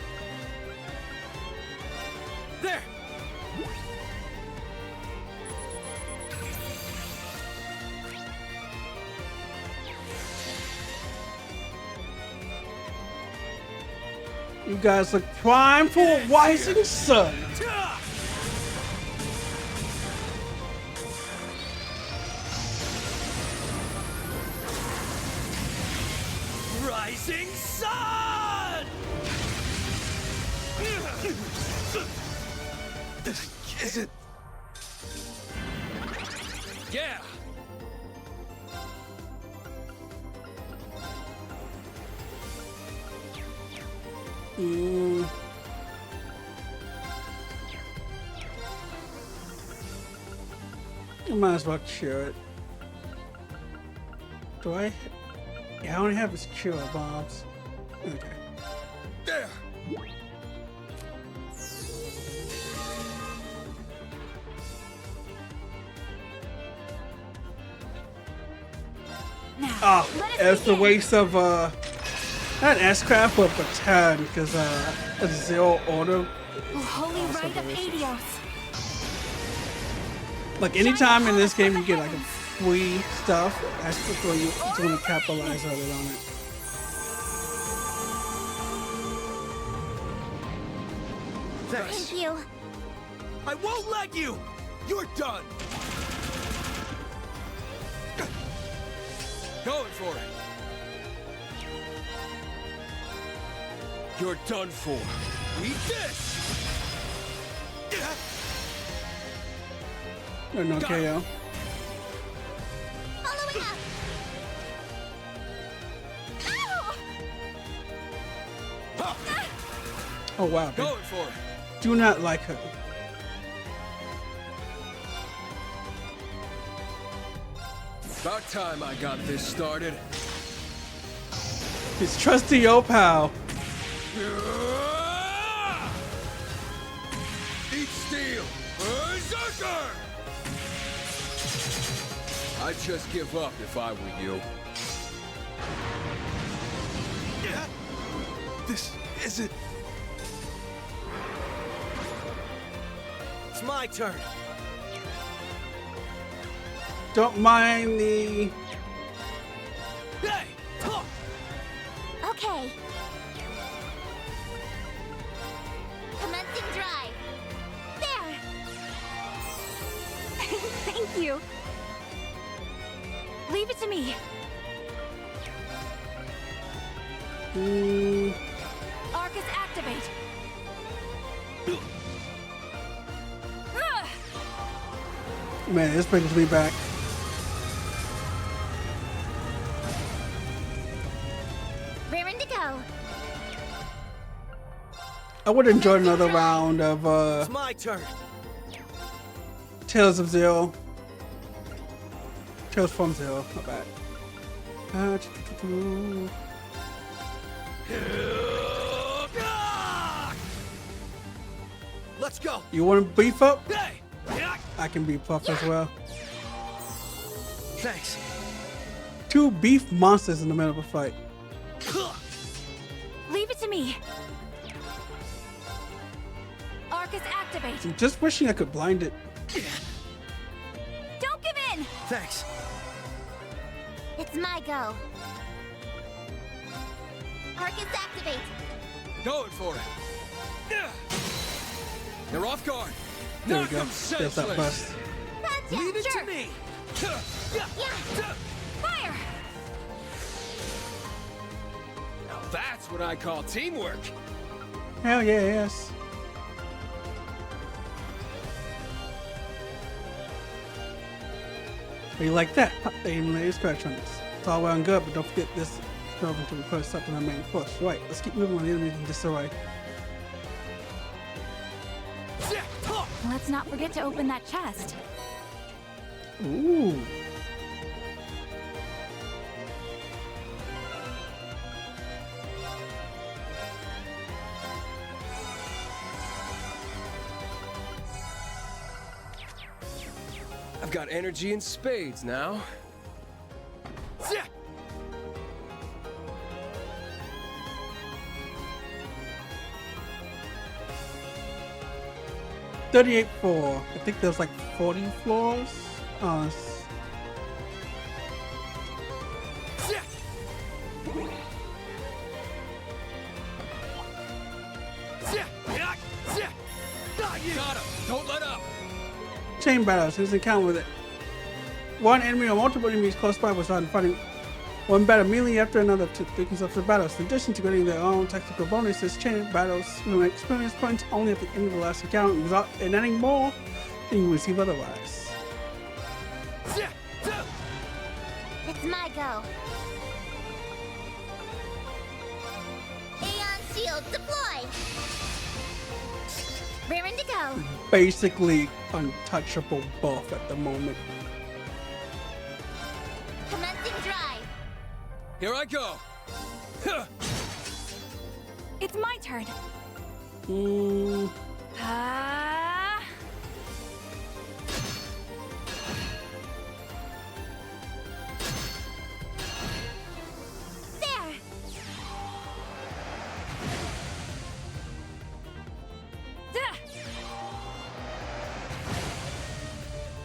Speaker 8: There.
Speaker 1: You guys look prime for a rising sun.
Speaker 8: Rising sun!
Speaker 18: This isn't...
Speaker 11: Yeah!
Speaker 1: I might as well cure it. Do I? Yeah, I only have his cure bombs. Okay.
Speaker 11: There!
Speaker 1: Ah, it's the waste of not S-Craft, but Baton, because a Zero order.
Speaker 7: Holy Rite of Adios.
Speaker 1: Like anytime in this game you get like a free stuff, that's when you capitalize on it.
Speaker 12: Thank you.
Speaker 8: I won't let you! You're done!
Speaker 11: Going for it! You're done for. Eat this!
Speaker 1: No KO.
Speaker 12: Following up.
Speaker 1: Oh wow.
Speaker 11: Going for it.
Speaker 1: Do not like her.
Speaker 11: About time I got this started.
Speaker 1: It's trusty old pal.
Speaker 11: Eat steel! Berserker! I'd just give up if I were you.
Speaker 18: This isn't...
Speaker 8: It's my turn.
Speaker 1: Don't mind the...
Speaker 8: Hey!
Speaker 12: Okay. Commencing drive.
Speaker 7: There! Thank you. Leave it to me. Arcus activate.
Speaker 1: Man, this brings me back.
Speaker 12: Raring to go.
Speaker 1: I would enjoy another round of
Speaker 8: It's my turn.
Speaker 1: Tales of Zero. Tales from Zero, not bad.
Speaker 8: Let's go.
Speaker 1: You want to beef up?
Speaker 8: Hey!
Speaker 1: I can beef up as well.
Speaker 8: Thanks.
Speaker 1: Two beef monsters in the middle of a fight.
Speaker 7: Leave it to me. Arcus activate.
Speaker 1: I'm just wishing I could blind it.
Speaker 7: Don't give in.
Speaker 8: Thanks.
Speaker 12: It's my go. Arcus activate.
Speaker 11: Going for it. They're off guard.
Speaker 1: There we
Speaker 11: Knock
Speaker 1: go.
Speaker 11: them
Speaker 1: There's that
Speaker 11: senseless.
Speaker 1: bust.
Speaker 12: Gotcha.
Speaker 8: Leave it
Speaker 12: Sure.
Speaker 8: to me.
Speaker 12: Yeah.
Speaker 7: Fire.
Speaker 11: Now that's what I call teamwork.
Speaker 1: Hell yeah, yes. How you like that? Pop the aim layer scratch on this. It's all well and good, but don't forget this relevant to request something on main course. Right, let's keep moving on the enemies in disarray.
Speaker 7: Let's not forget to open that chest.
Speaker 1: Ooh.
Speaker 11: I've got energy in spades now.
Speaker 1: 38 floor. I think there's like 40 floors.
Speaker 11: Got him. Don't let up.
Speaker 1: Chain battles. Who's encounter with it? One enemy or multiple enemies close by was on fighting One battle immediately after another to the consecutive battles. In addition to getting their own technical bonuses, chain battles will experience points only at the end of the last encounter, without adding more than you receive otherwise.
Speaker 12: It's my go. Aeon Shield deploy! Raring to go.
Speaker 1: Basically untouchable buff at the moment.
Speaker 12: Commencing drive.
Speaker 11: Here I go.
Speaker 7: It's my turn.
Speaker 12: There.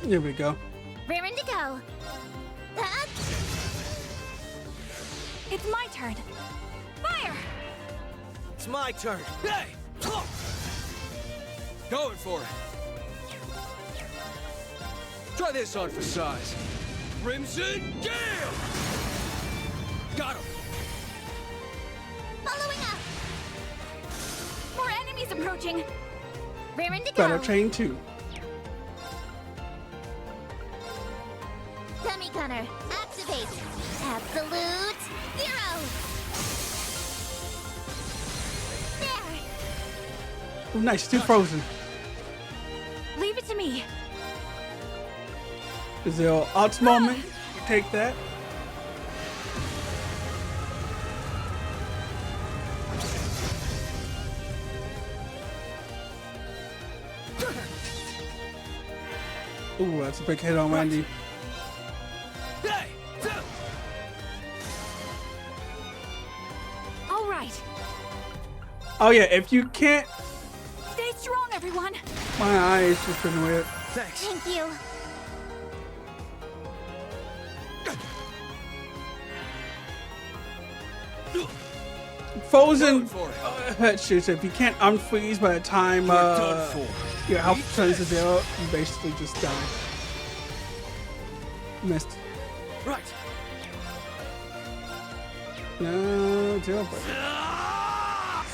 Speaker 1: Here we go.
Speaker 12: Raring to go.
Speaker 7: It's my turn. Fire!
Speaker 8: It's my turn.
Speaker 11: Hey! Going for it. Try this on for size. Crimson Gale! Got him.
Speaker 12: Following up.
Speaker 7: More enemies approaching.
Speaker 12: Raring to go.
Speaker 1: Battle Train 2.
Speaker 12: Dummy gunner, activate. Absolute zero. There.
Speaker 1: Oh, nice. Still frozen.
Speaker 7: Leave it to me.
Speaker 1: Is there an odds moment? Take that. Ooh, that's a big hit on Randy.
Speaker 7: All right.
Speaker 1: Oh yeah, if you can't...
Speaker 7: Stay strong, everyone.
Speaker 1: My eyes just been weird.
Speaker 8: Thanks.
Speaker 12: Thank you.
Speaker 1: Frozen shoots. If you can't unfreeze by the time your health turns to zero, you basically just die. Missed.
Speaker 8: Right.
Speaker 1: No, zero break.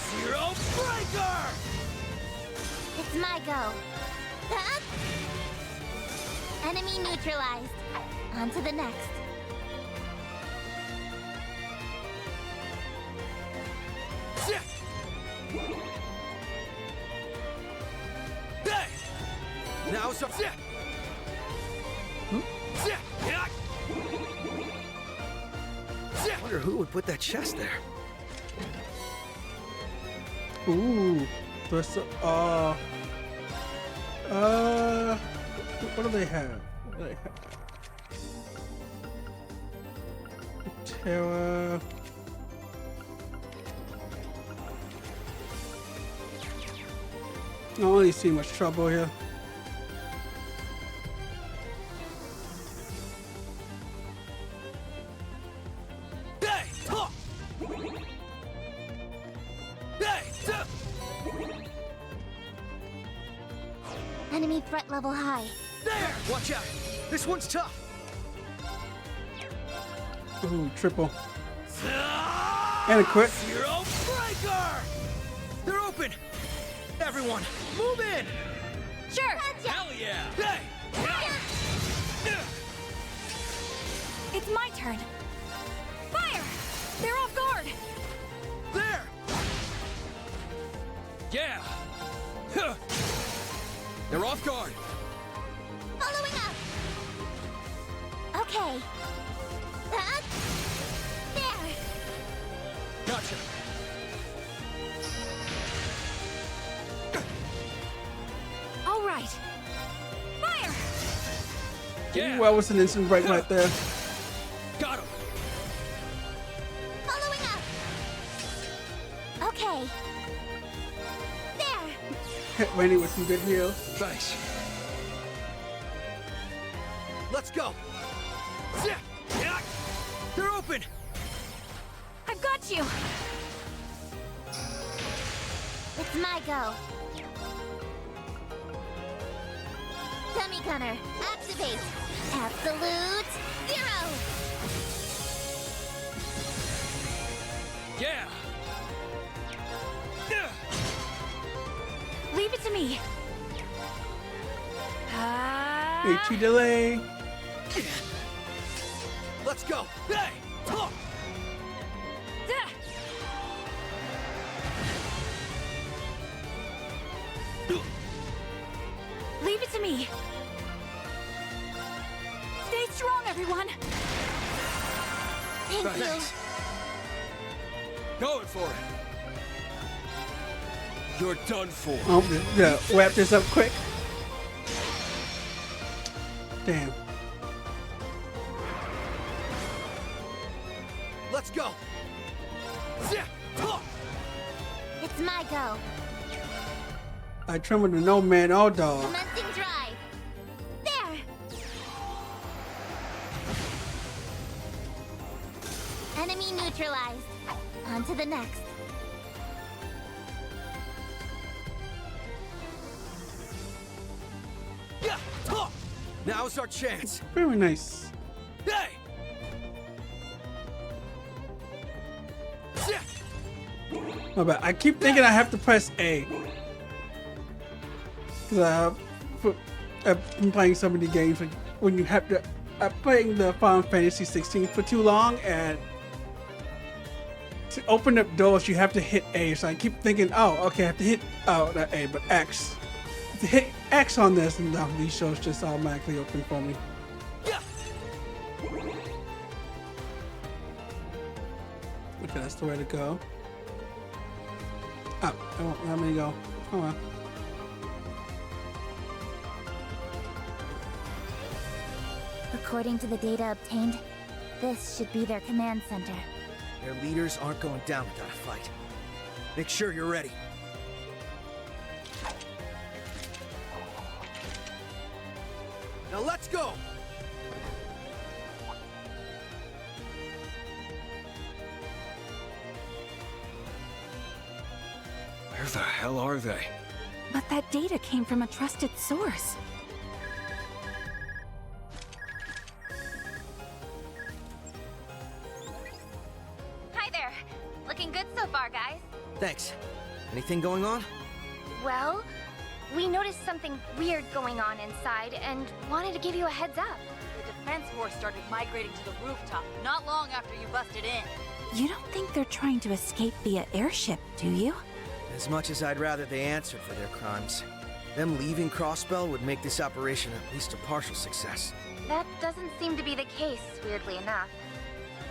Speaker 8: Zero breaker!
Speaker 12: It's my go. Enemy neutralized. On to the next.
Speaker 8: Now so. I wonder who would put that chest there.
Speaker 1: Ooh, this, what do they have? What do they have? Terra. I don't really see much trouble here.
Speaker 12: Enemy threat level high.
Speaker 8: There! Watch out! This one's tough!
Speaker 1: Ooh, triple. And a crit.
Speaker 8: Zero breaker! They're open! Everyone, move in!
Speaker 7: Sure.
Speaker 8: Hell yeah! Hey!
Speaker 7: It's my turn. Fire! They're off guard.
Speaker 8: There!
Speaker 11: Yeah! Huh. They're off guard.
Speaker 12: Following up. Okay. There.
Speaker 11: Gotcha.
Speaker 7: All right. Fire!
Speaker 11: Yeah.
Speaker 1: Ooh, that was an instant break right there.
Speaker 11: Got him.
Speaker 12: Following up. Okay. There.
Speaker 1: Hit Randy with some good heals.
Speaker 11: Thanks.
Speaker 8: Let's go! They're open!
Speaker 7: I've got you.
Speaker 12: It's my go. Dummy gunner, activate. Absolute zero.
Speaker 11: Yeah!
Speaker 7: Leave it to me.
Speaker 1: H2 delay.
Speaker 8: Let's go. Hey!
Speaker 7: Leave it to me. Stay strong, everyone.
Speaker 12: Thank you.
Speaker 11: Thanks. Going for it. You're done for.
Speaker 1: Yeah, wrap this up quick. Damn.
Speaker 8: Let's go.
Speaker 12: It's my go.
Speaker 1: I tremble to no man or dog.
Speaker 12: Commencing drive. There. Enemy neutralized. On to the next.
Speaker 8: Now's our chance.
Speaker 1: Very nice.
Speaker 8: Hey!
Speaker 1: My bad. I keep thinking I have to press A. Because I've been playing so many games when you have to. I'm playing the Final Fantasy 16 for too long, and to open up doors you have to hit A. So I keep thinking, oh, okay, I have to hit not A, but X. To hit X on this, and these shows just automatically open for me. Okay, that's the way to go. Oh, I won't let me go. Oh well.
Speaker 12: According to the data obtained, this should be their command center.
Speaker 8: Their leaders aren't going down without a fight. Make sure you're ready. Now let's go!
Speaker 11: Where the hell are they?
Speaker 7: But that data came from a trusted source.
Speaker 15: Hi there. Looking good so far, guys.
Speaker 8: Thanks. Anything going on?
Speaker 5: Well, we noticed something weird going on inside and wanted to give you a heads up.
Speaker 19: The defense force started migrating to the rooftop not long after you busted in.
Speaker 7: You don't think they're trying to escape via airship, do you?
Speaker 8: As much as I'd rather they answered for their crimes, them leaving Crossbell would make this operation at least a partial success.
Speaker 5: That doesn't seem to be the case, weirdly enough.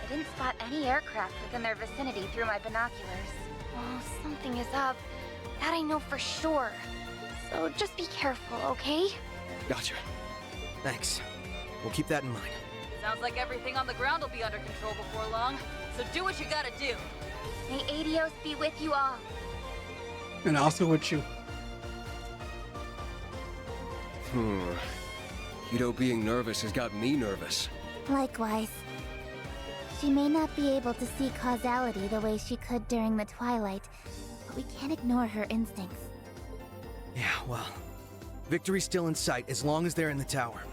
Speaker 5: I didn't spot any aircraft within their vicinity through my binoculars. Oh, something is up. That I know for sure. So just be careful, okay?
Speaker 11: Gotcha.
Speaker 8: Thanks. We'll keep that in mind.
Speaker 19: Sounds like everything on the ground will be under control before long. So do what you gotta do.
Speaker 5: May Adios be with you all.
Speaker 1: And also with you.
Speaker 11: Hito being nervous has got me nervous.
Speaker 12: Likewise. She may not be able to see causality the way she could during the Twilight, but we can't ignore her instincts.
Speaker 8: Yeah, well, victory's still in sight as long as they're in the tower.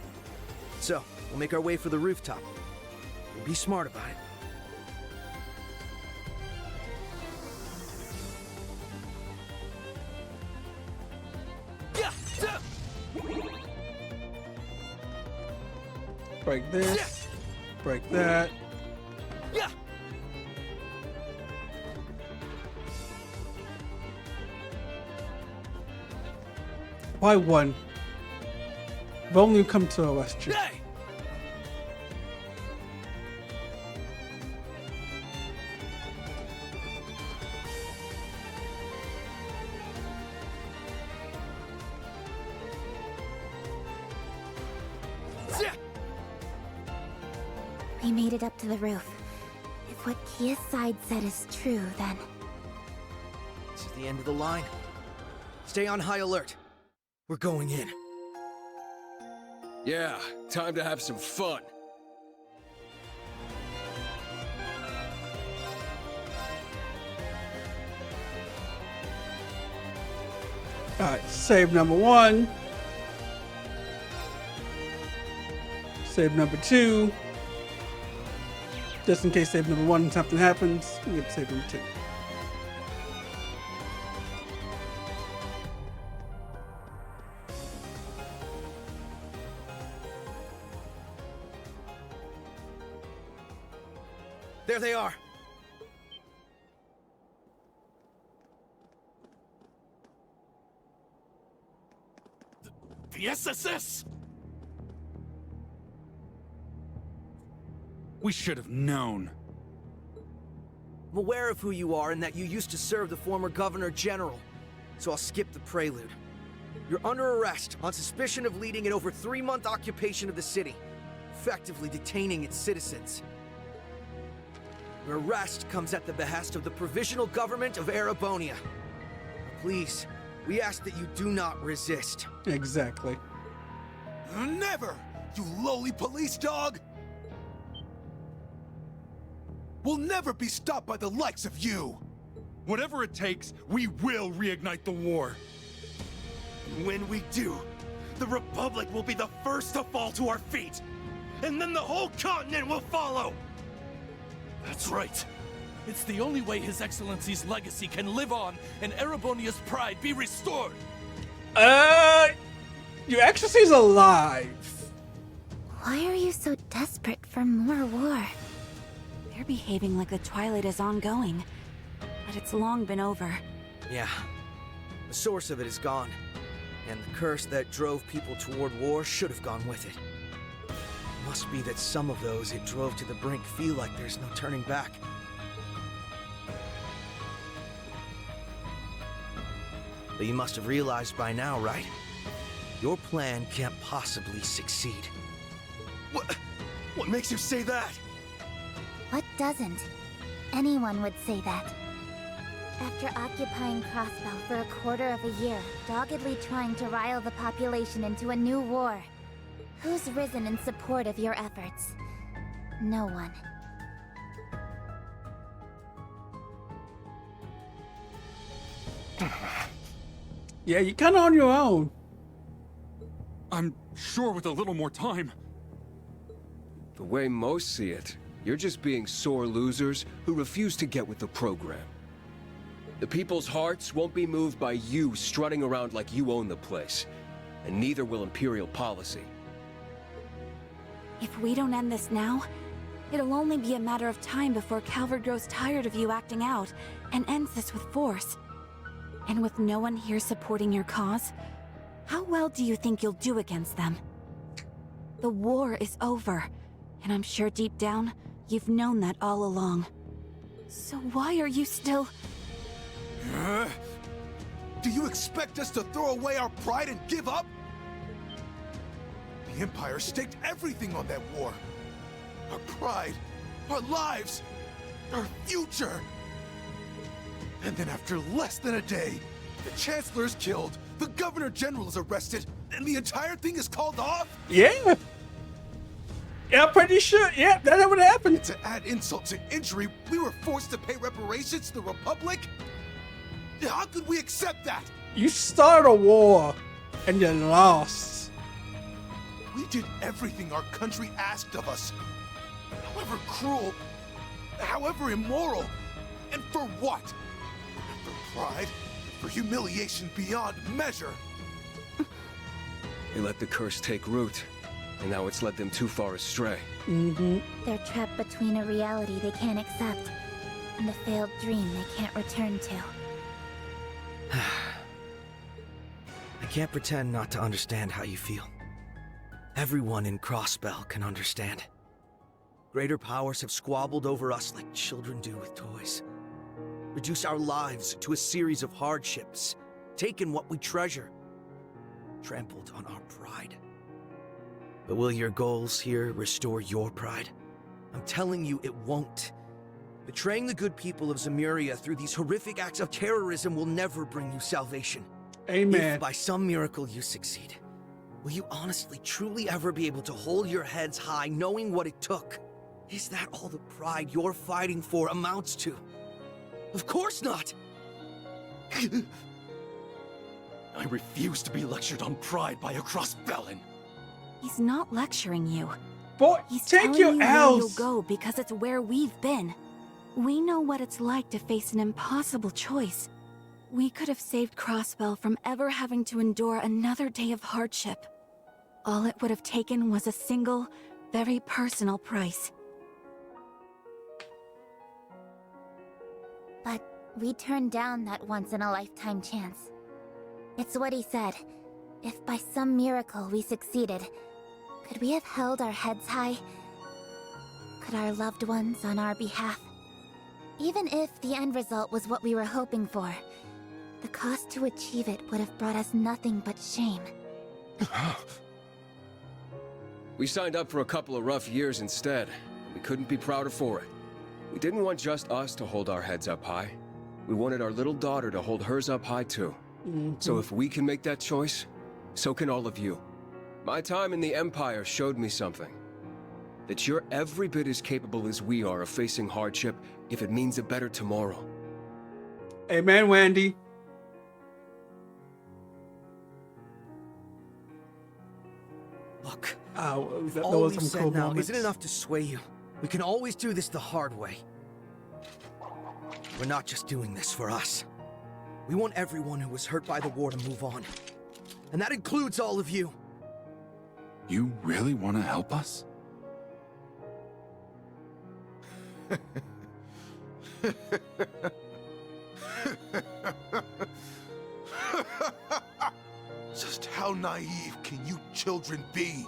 Speaker 8: So, we'll make our way for the rooftop. We'll be smart about it.
Speaker 1: Break this. Break that.
Speaker 8: Yeah.
Speaker 1: Why one? I've only come to arrest you.
Speaker 8: Hey!
Speaker 12: We made it up to the roof. If what Kia's side said is true, then...
Speaker 8: This is the end of the line. Stay on high alert. We're going in.
Speaker 11: Yeah, time to have some fun.
Speaker 1: Alright, save number 1. Save number 2. Just in case save number 1 and something happens, we get to save number 2.
Speaker 8: There they are.
Speaker 20: The SSS!
Speaker 2: We should have known.
Speaker 8: I'm aware of who you are and that you used to serve the former Governor General, so I'll skip the prelude. You're under arrest on suspicion of leading an over 3-month occupation of the city, effectively detaining its citizens. Your arrest comes at the behest of the Provisional Government of Erebonia. Please, we ask that you do not resist.
Speaker 1: Exactly.
Speaker 20: Never, you lowly police dog! We'll never be stopped by the likes of you!
Speaker 2: Whatever it takes, we will reignite the war.
Speaker 20: And when we do, the Republic will be the first to fall to our feet! And then the whole continent will follow! That's right. It's the only way His Excellency's legacy can live on and Erebonia's pride be restored!
Speaker 1: Your Excellency's alive!
Speaker 7: Why are you so desperate for more war? They're behaving like the Twilight is ongoing, but it's long been over.
Speaker 8: Yeah. The source of it is gone, and the curse that drove people toward war should have gone with it. It must be that some of those it drove to the brink feel like there's no turning back. But you must have realized by now, right? Your plan can't possibly succeed.
Speaker 20: What makes you say that?
Speaker 12: What doesn't? Anyone would say that. After occupying Crossbell for a quarter of a year, doggedly trying to rile the population into a new war, who's risen in support of your efforts? No one.
Speaker 1: Yeah, you're kind of on your own.
Speaker 2: I'm sure with a little more time.
Speaker 11: The way most see it, you're just being sore losers who refuse to get with the program. The people's hearts won't be moved by you strutting around like you own the place, and neither will Imperial policy.
Speaker 7: If we don't end this now, it'll only be a matter of time before Calvard grows tired of you acting out and ends this with force. And with no one here supporting your cause, how well do you think you'll do against them? The war is over, and I'm sure deep down, you've known that all along. So why are you still...
Speaker 20: Do you expect us to throw away our pride and give up? The Empire staked everything on that war. Our pride, our lives, our future. And then after less than a day, the Chancellor is killed, the Governor General is arrested, and the entire thing is called off?
Speaker 1: Yeah. Yeah, pretty sure. Yeah, that would happen.
Speaker 20: To add insult to injury, we were forced to pay reparations to the Republic? How could we accept that?
Speaker 1: You started a war, and you lost.
Speaker 20: We did everything our country asked of us. However cruel, however immoral, and for what? For pride, for humiliation beyond measure.
Speaker 11: They let the curse take root, and now it's led them too far astray.
Speaker 12: Mm-hmm. They're trapped between a reality they can't accept and a failed dream they can't return to.
Speaker 8: I can't pretend not to understand how you feel. Everyone in Crossbell can understand. Greater powers have squabbled over us like children do with toys. Reduced our lives to a series of hardships. Taken what we treasure. Trampled on our pride. But will your goals here restore your pride? I'm telling you, it won't. Betraying the good people of Zemuria through these horrific acts of terrorism will never bring you salvation.
Speaker 1: Amen.
Speaker 8: If by some miracle you succeed, will you honestly, truly ever be able to hold your heads high knowing what it took? Is that all the pride you're fighting for amounts to? Of course not!
Speaker 20: I refuse to be lectured on pride by a Crossbellan.
Speaker 7: He's not lecturing you.
Speaker 1: Boy,
Speaker 7: He's
Speaker 1: take
Speaker 7: telling
Speaker 1: your
Speaker 7: you where you'll
Speaker 1: L's.
Speaker 7: go because it's where we've been. We know what it's like to face an impossible choice. We could have saved Crossbell from ever having to endure another day of hardship. All it would have taken was a single, very personal price.
Speaker 12: But we turned down that once-in-a-lifetime chance. It's what he said. If by some miracle we succeeded, could we have held our heads high? Could our loved ones on our behalf? Even if the end result was what we were hoping for, the cost to achieve it would have brought us nothing but shame.
Speaker 11: We signed up for a couple of rough years instead. We couldn't be prouder for it. We didn't want just us to hold our heads up high. We wanted our little daughter to hold hers up high too. So if we can make that choice, so can all of you. My time in the Empire showed me something. That you're every bit as capable as we are of facing hardship if it means a better tomorrow.
Speaker 1: Amen, Wendy.
Speaker 8: Look,
Speaker 1: that
Speaker 8: all
Speaker 1: was
Speaker 8: we've
Speaker 1: some
Speaker 8: said
Speaker 1: cool
Speaker 8: now
Speaker 1: moments.
Speaker 8: isn't enough to sway you. We can always do this the hard way. We're not just doing this for us. We want everyone who was hurt by the war to move on. And that includes all of you.
Speaker 2: You really want to help us?
Speaker 17: Just how naive can you children be?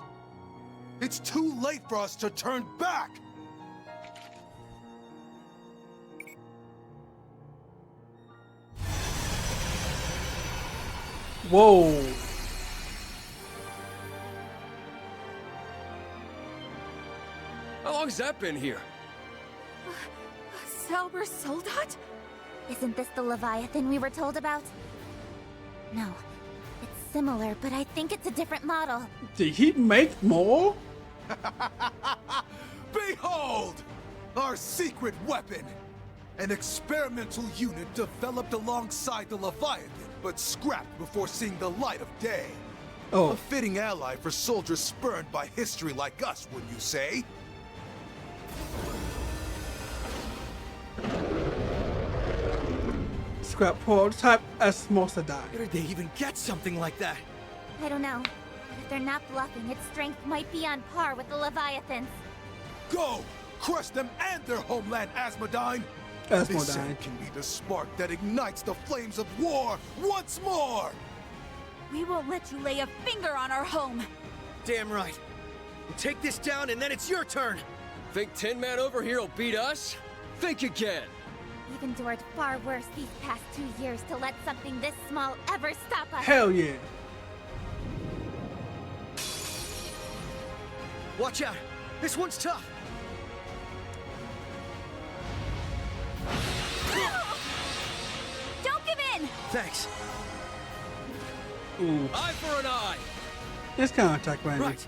Speaker 17: It's too late for us to turn back!
Speaker 1: Whoa.
Speaker 11: How long's that been here?
Speaker 12: Zauber Soldat? Isn't this the Leviathan we were told about? No. It's similar, but I think it's a different model.
Speaker 1: Did he make more?
Speaker 17: Behold! Our secret weapon! An experimental unit developed alongside the Leviathan, but scrapped before seeing the light of day.
Speaker 1: Oh.
Speaker 17: A fitting ally for soldiers spurned by history like us, wouldn't you say?
Speaker 1: Scrap prototype as Mosa died.
Speaker 8: Where did they even get something like that?
Speaker 12: I don't know. But if they're not bluffing, its strength might be on par with the Leviathan's.
Speaker 17: Go! Crush them and their homeland, Asmodine!
Speaker 1: Asmodine.
Speaker 17: This end can be the spark that ignites the flames of war once more!
Speaker 7: We won't let you lay a finger on our home.
Speaker 8: Damn right. We'll take this down and then it's your turn.
Speaker 11: Think Tin Man over here will beat us? Think again.
Speaker 12: We've endured far worse these past 2 years to let something this small ever stop us.
Speaker 1: Hell yeah.
Speaker 8: Watch out. This one's tough.
Speaker 7: Don't give in!
Speaker 8: Thanks.
Speaker 1: Ooh.
Speaker 11: Eye for an eye.
Speaker 1: This kind of attack, Randy.
Speaker 8: Right.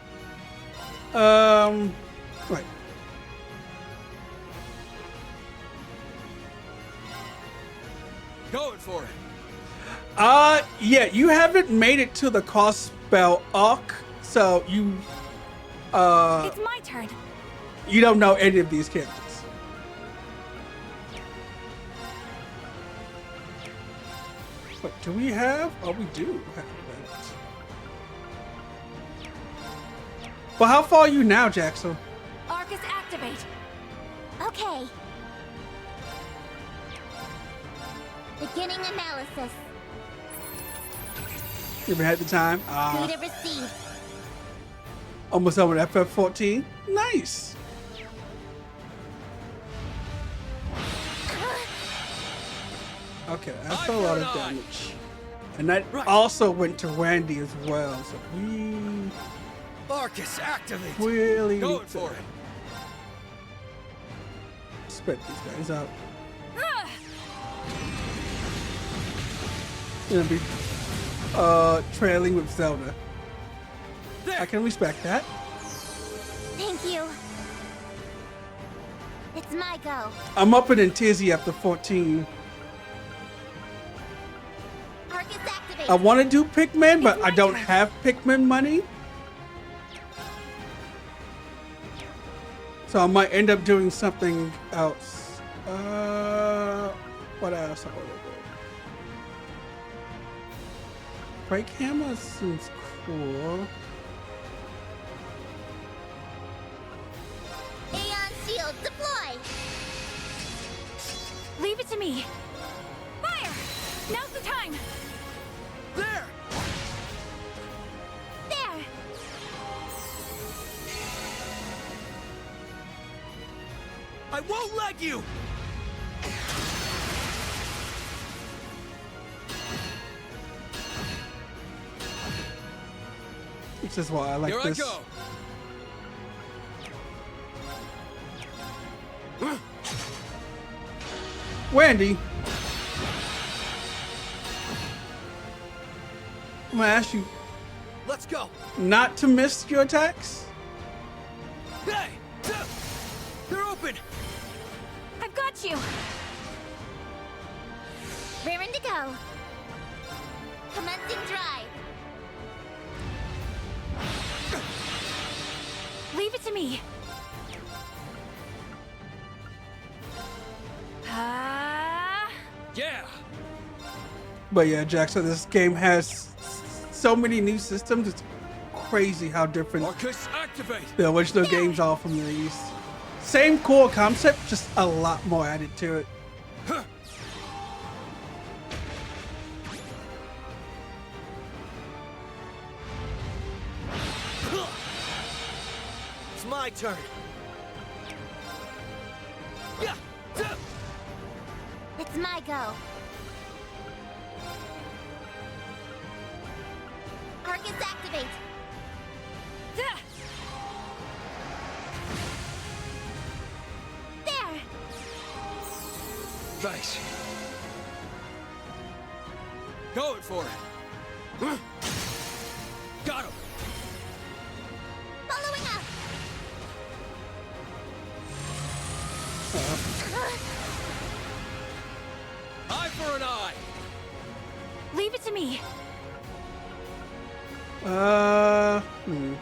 Speaker 1: Right.
Speaker 11: Going for it.
Speaker 1: Yeah, you haven't made it to the Crossbell arc, so you,
Speaker 7: It's my turn.
Speaker 1: you don't know any of these characters. But do we have? Oh, we do have that. Well, how far are you now, Jackson?
Speaker 7: Arcus, activate.
Speaker 12: Okay. Beginning analysis.
Speaker 1: You ever had the time?
Speaker 12: Data received.
Speaker 1: Almost over at FF14. Nice. Okay, that's a lot of damage. And that also went to Randy as well. So we
Speaker 8: Arcus, activate.
Speaker 1: really
Speaker 11: Going
Speaker 1: need to
Speaker 11: for it.
Speaker 1: spit these guys out. Gonna be trailing with Zelda. I can respect that.
Speaker 12: Thank you. It's my go.
Speaker 1: I'm up in Tizzy after 14.
Speaker 12: Arcus activate.
Speaker 1: I want to do Pikmin, but I don't have Pikmin money. So I might end up doing something else. What else I want to do? Break hammer seems cool.
Speaker 12: Aeon shield deploy!
Speaker 7: Leave it to me. Fire! Now's the time!
Speaker 8: There!
Speaker 12: There!
Speaker 8: I won't let you!
Speaker 1: This is why I like this.
Speaker 8: Here I go!
Speaker 1: Wendy, I'm gonna ask you
Speaker 8: Let's go!
Speaker 1: not to miss your attacks.
Speaker 8: Hey! They're open!
Speaker 7: I've got you!
Speaker 12: Raring to go. Commencing drive.
Speaker 7: Leave it to me.
Speaker 8: Yeah!
Speaker 1: But yeah, Jackson, this game has so many new systems. It's crazy how different
Speaker 8: Arcus, activate!
Speaker 1: the original games are from these. Same core concept, just a lot more added to it.
Speaker 8: It's my turn. Yeah!
Speaker 12: It's my go. Arcus activate. There.
Speaker 8: Nice. Going for it. Got him.
Speaker 12: Following up.
Speaker 8: Eye for an eye.
Speaker 7: Leave it to me.
Speaker 1: Hmm.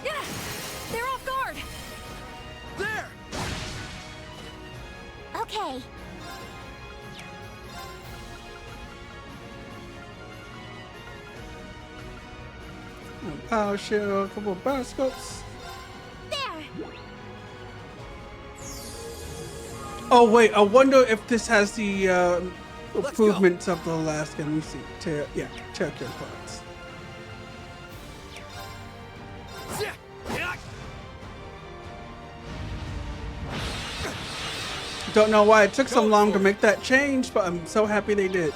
Speaker 7: Yeah, they're off guard.
Speaker 8: There.
Speaker 12: Okay.
Speaker 1: Power shield, a couple of burn scopes.
Speaker 12: There.
Speaker 1: Oh wait, I wonder if this has the improvements of the last game. Let me see. Terror parts. Don't know why it took so long to make that change, but I'm so happy they did.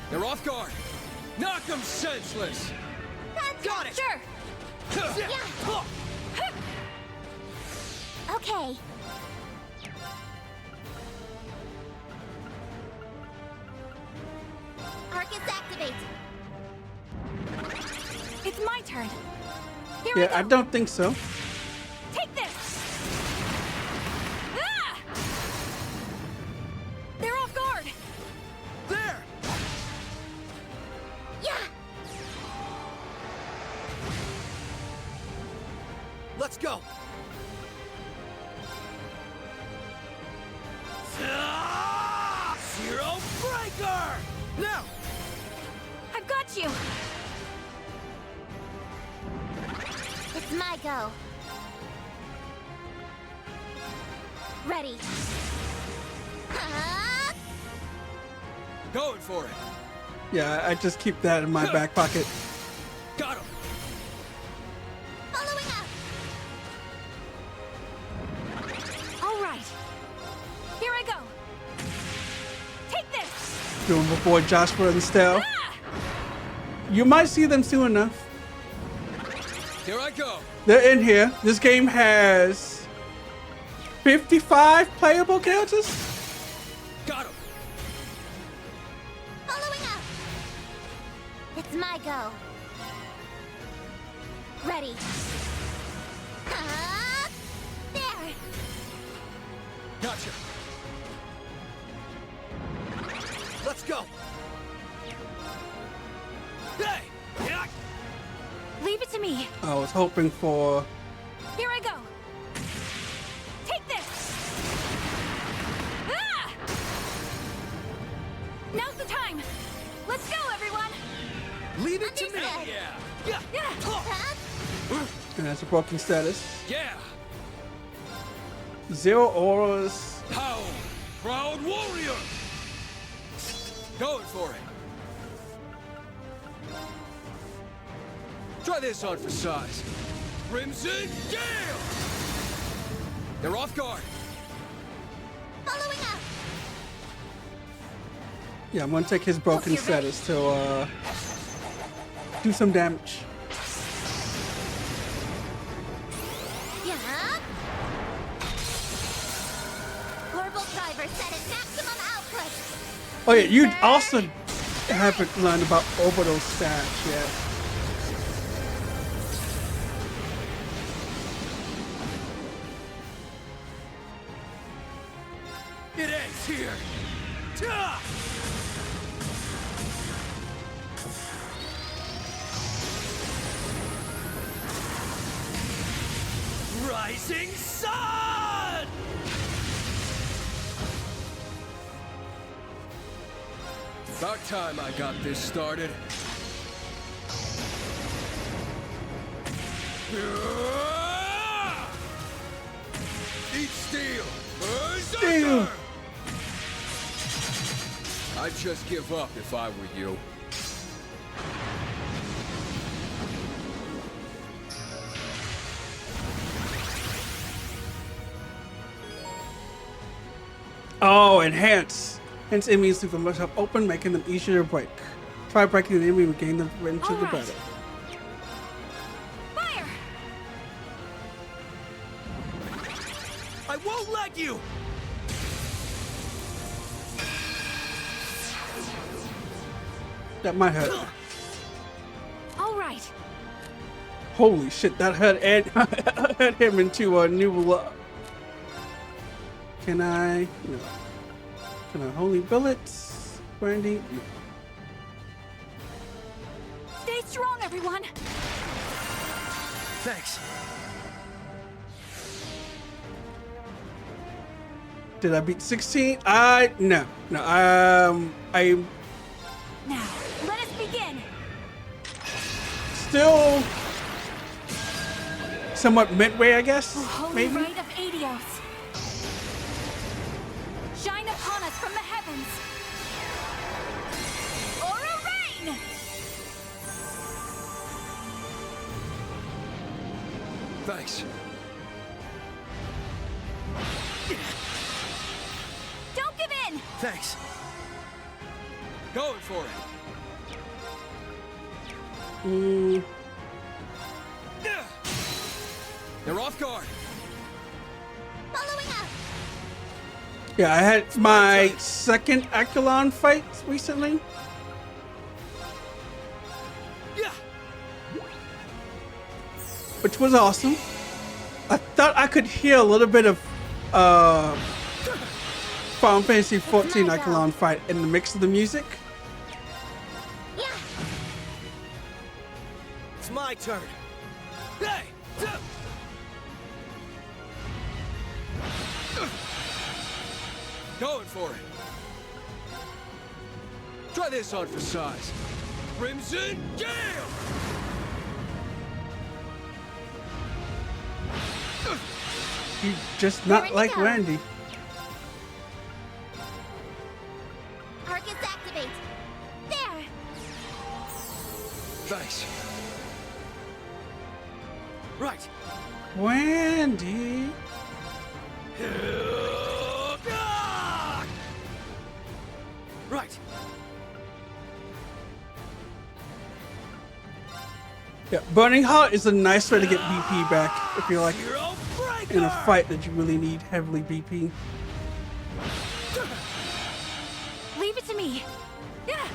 Speaker 8: They're off guard. Knock them senseless. Got it.
Speaker 12: Sure. Okay. Arcus activate.
Speaker 7: It's my turn. Here
Speaker 1: Yeah, I don't think so.
Speaker 7: Take this. Ah! They're off guard.
Speaker 8: There.
Speaker 12: Yeah.
Speaker 8: Let's go. Zero breaker. Now.
Speaker 7: I've got you.
Speaker 12: It's my go. Ready.
Speaker 8: Going for it.
Speaker 1: Yeah, I just keep that in my back pocket.
Speaker 8: Got him.
Speaker 12: Following up.
Speaker 7: All right. Here I go. Take this.
Speaker 1: Doing before Joshua and Stell. You might see them soon enough.
Speaker 8: Here I go.
Speaker 1: They're in here. This game has 55 playable characters.
Speaker 8: Got him.
Speaker 12: Following up. It's my go. Ready. There.
Speaker 8: Gotcha. Let's go. Hey!
Speaker 7: Leave it to me.
Speaker 1: I was hoping for
Speaker 7: time! Let's go, everyone!
Speaker 8: Leave it to me!
Speaker 20: Yeah!
Speaker 1: And that's a broken status.
Speaker 11: Yeah!
Speaker 1: 0 auras.
Speaker 11: How? Proud warrior! Going for it. Try this on for size. Crimson Gale! They're off guard.
Speaker 12: Following up.
Speaker 1: Yeah, I'm gonna take his broken status to do some damage.
Speaker 12: Yeah. Orbital driver set at maximum output.
Speaker 1: Oh yeah, you also haven't learned about orbital stats yet.
Speaker 20: It ends here! Ta! Rising Sun!
Speaker 11: About time I got this started. Eat steel!
Speaker 1: Steel!
Speaker 11: I'd just give up if I were you.
Speaker 1: Oh, enhance. Hence enemies leave the much up open, making them easier to break. Try breaking the enemy and gain them into the battle.
Speaker 7: Fire!
Speaker 20: I won't let you!
Speaker 1: That might hurt.
Speaker 7: All right.
Speaker 1: Holy shit, that hurt hurt him into a new Can I? No. Can I holy bullets? Brandy? No.
Speaker 7: Stay strong, everyone.
Speaker 8: Thanks.
Speaker 1: Did I beat 16? No. No, I
Speaker 7: Now, let us begin.
Speaker 1: still somewhat midway, I guess.
Speaker 7: Holy
Speaker 1: Maybe.
Speaker 7: Rite of Adios. Shine upon us from the heavens. Aura rain!
Speaker 11: Thanks.
Speaker 7: Don't give in!
Speaker 8: Thanks.
Speaker 11: Going for it. They're off guard.
Speaker 12: Following up.
Speaker 1: Yeah, I had my second Akelon fight recently.
Speaker 20: Yeah.
Speaker 1: Which was awesome. I thought I could hear a little bit of Final Fantasy XIV Akelon fight in the mix of the music.
Speaker 12: Yeah.
Speaker 8: It's my turn.
Speaker 20: Hey!
Speaker 11: Going for it. Try this on for size. Crimson Gale!
Speaker 1: You just not like
Speaker 12: go.
Speaker 1: Randy.
Speaker 12: Arcus activate. There.
Speaker 11: Thanks.
Speaker 20: Right.
Speaker 1: Randy.
Speaker 20: Right.
Speaker 1: Yeah, Burning Heart is a nice way to get BP back if you're like in a fight that you really need heavily BP.
Speaker 7: Leave it to me. Yeah.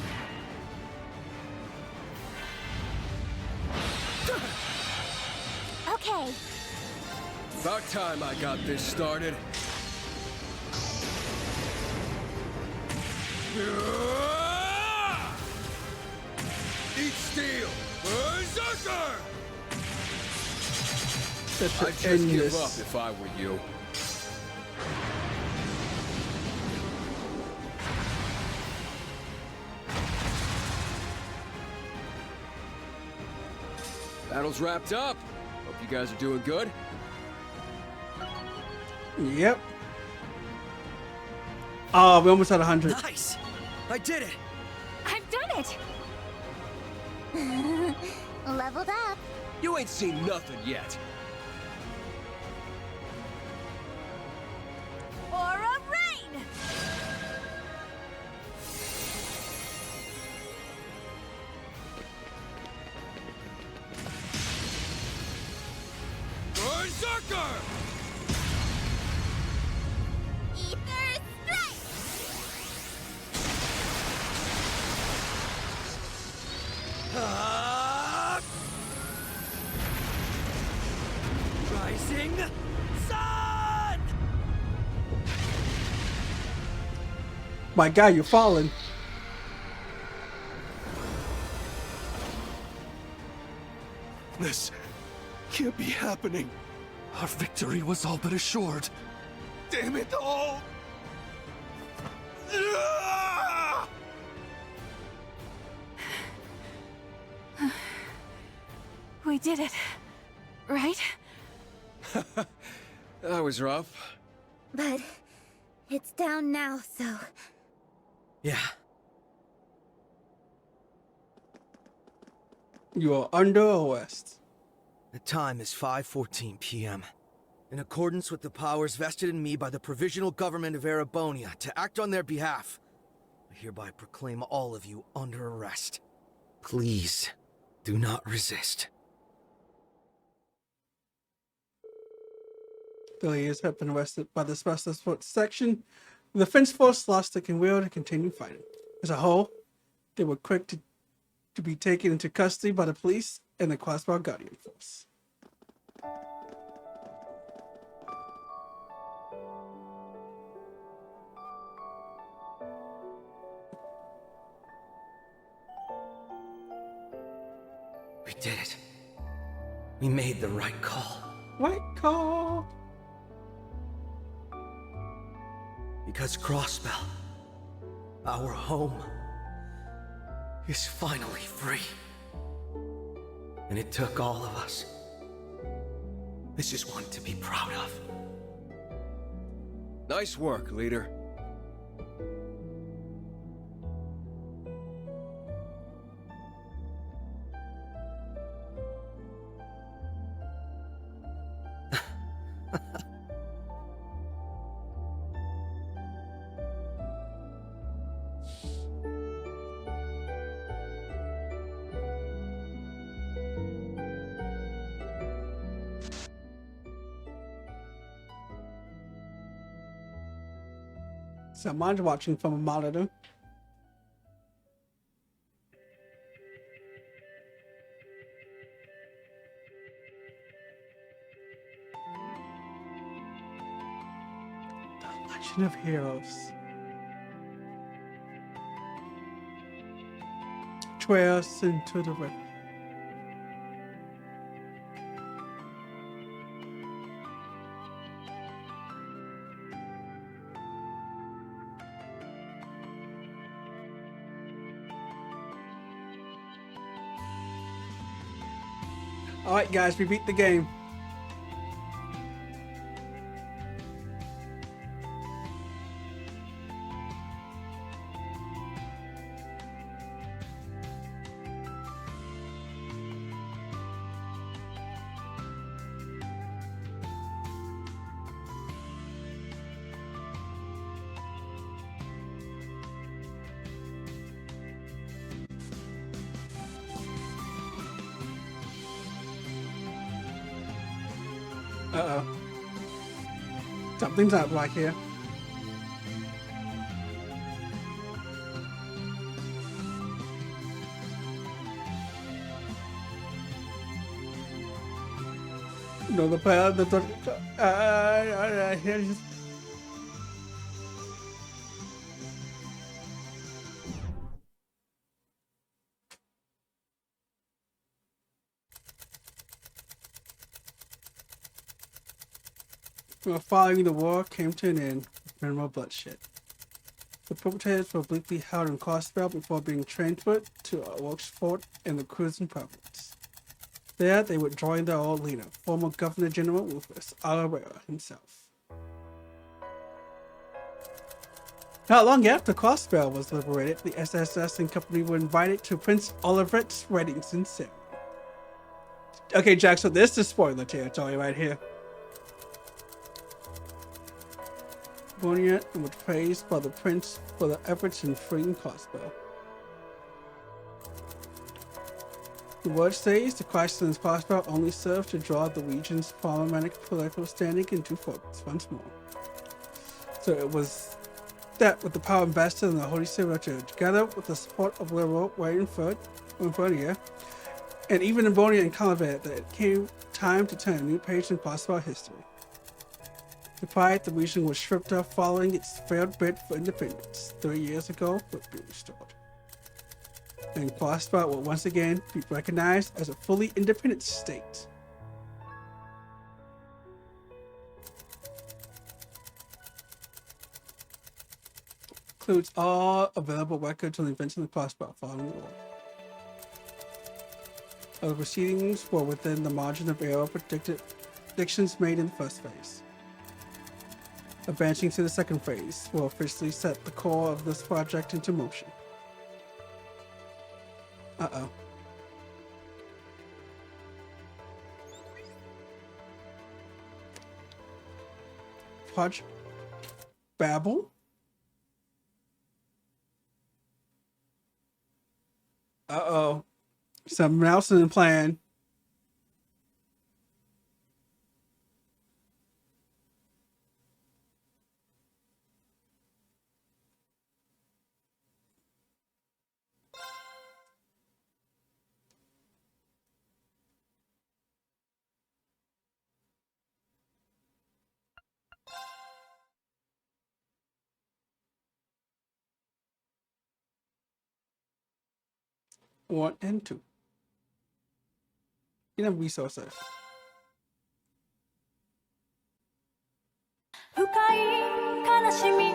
Speaker 12: Okay.
Speaker 11: About time I got this started. Eat steel! Berserker!
Speaker 1: Such
Speaker 11: I'd just give up if I were you. Battle's wrapped up. Hope you guys are doing good.
Speaker 1: Yep. Oh, we almost had 100.
Speaker 8: Nice! I did it!
Speaker 12: I've done it! Leveled up.
Speaker 11: You ain't seen nothing yet.
Speaker 12: Aura Rain!
Speaker 11: Berserker!
Speaker 12: Ether Strike!
Speaker 8: Rising Sun!
Speaker 1: My God, you're falling.
Speaker 20: This can't be happening. Our victory was all but assured. Damn it all! Ah!
Speaker 7: We did it. Right?
Speaker 11: That was rough.
Speaker 12: But it's down now, so...
Speaker 8: Yeah.
Speaker 1: You are under arrest.
Speaker 8: The time is 5:14 p.m. In accordance with the powers vested in me by the Provisional Government of Erebonia to act on their behalf, I hereby proclaim all of you under arrest. Please, do not resist.
Speaker 1: The leaders have been arrested by the Special Force Section. The Defense Force lost their will to continue fighting. As a whole, they were quick to be taken into custody by the police and the Crossbell Guardian Force.
Speaker 8: We did it. We made the right call.
Speaker 1: Right call.
Speaker 8: Because Crossbell, our home, is finally free. And it took all of us. This is one to be proud of.
Speaker 11: Nice work, leader.
Speaker 1: Someone's watching from a monitor. The Legend of Heroes. Trails into the river. Alright guys, we beat the game. Uh-oh. Something's not right here. No, the player, here's... Following the war came to an end with minimal bloodshed. The perpetrators were obliquely held in Crossbell before being transferred to Oak's Fort in the Cruising Province. There, they would join their old leader, former Governor General Rufus Alarera himself. Not long after Crossbell was liberated, the SSS and company were invited to Prince Olivet's wedding ceremony. Okay, Jack, so this is spoiler territory right here. Bonia was praised by the prince for their efforts in freeing Crossbell. The word says the crisis in Crossbell only served to draw the region's problematic political standing into focus once more. So it was that with the power invested in the Holy Civil Church, together with the support of liberal Bonia, and even in Bonia and Calavet, that it came time to turn a new page in Crossbell history. The pride the region was stripped of following its failed bid for independence 3 years ago would be restored. And Crossbell will once again be recognized as a fully independent state. Includes all available records on the events in the Crossbell following the war. Other proceedings were within the margin of error predictions made in the first phase. Advancing to the second phase will officially set the core of this project into motion. Uh-oh. Project Babel? Uh-oh. Something else in the plan. One and two. Enough resources.
Speaker 21: 深い悲しみ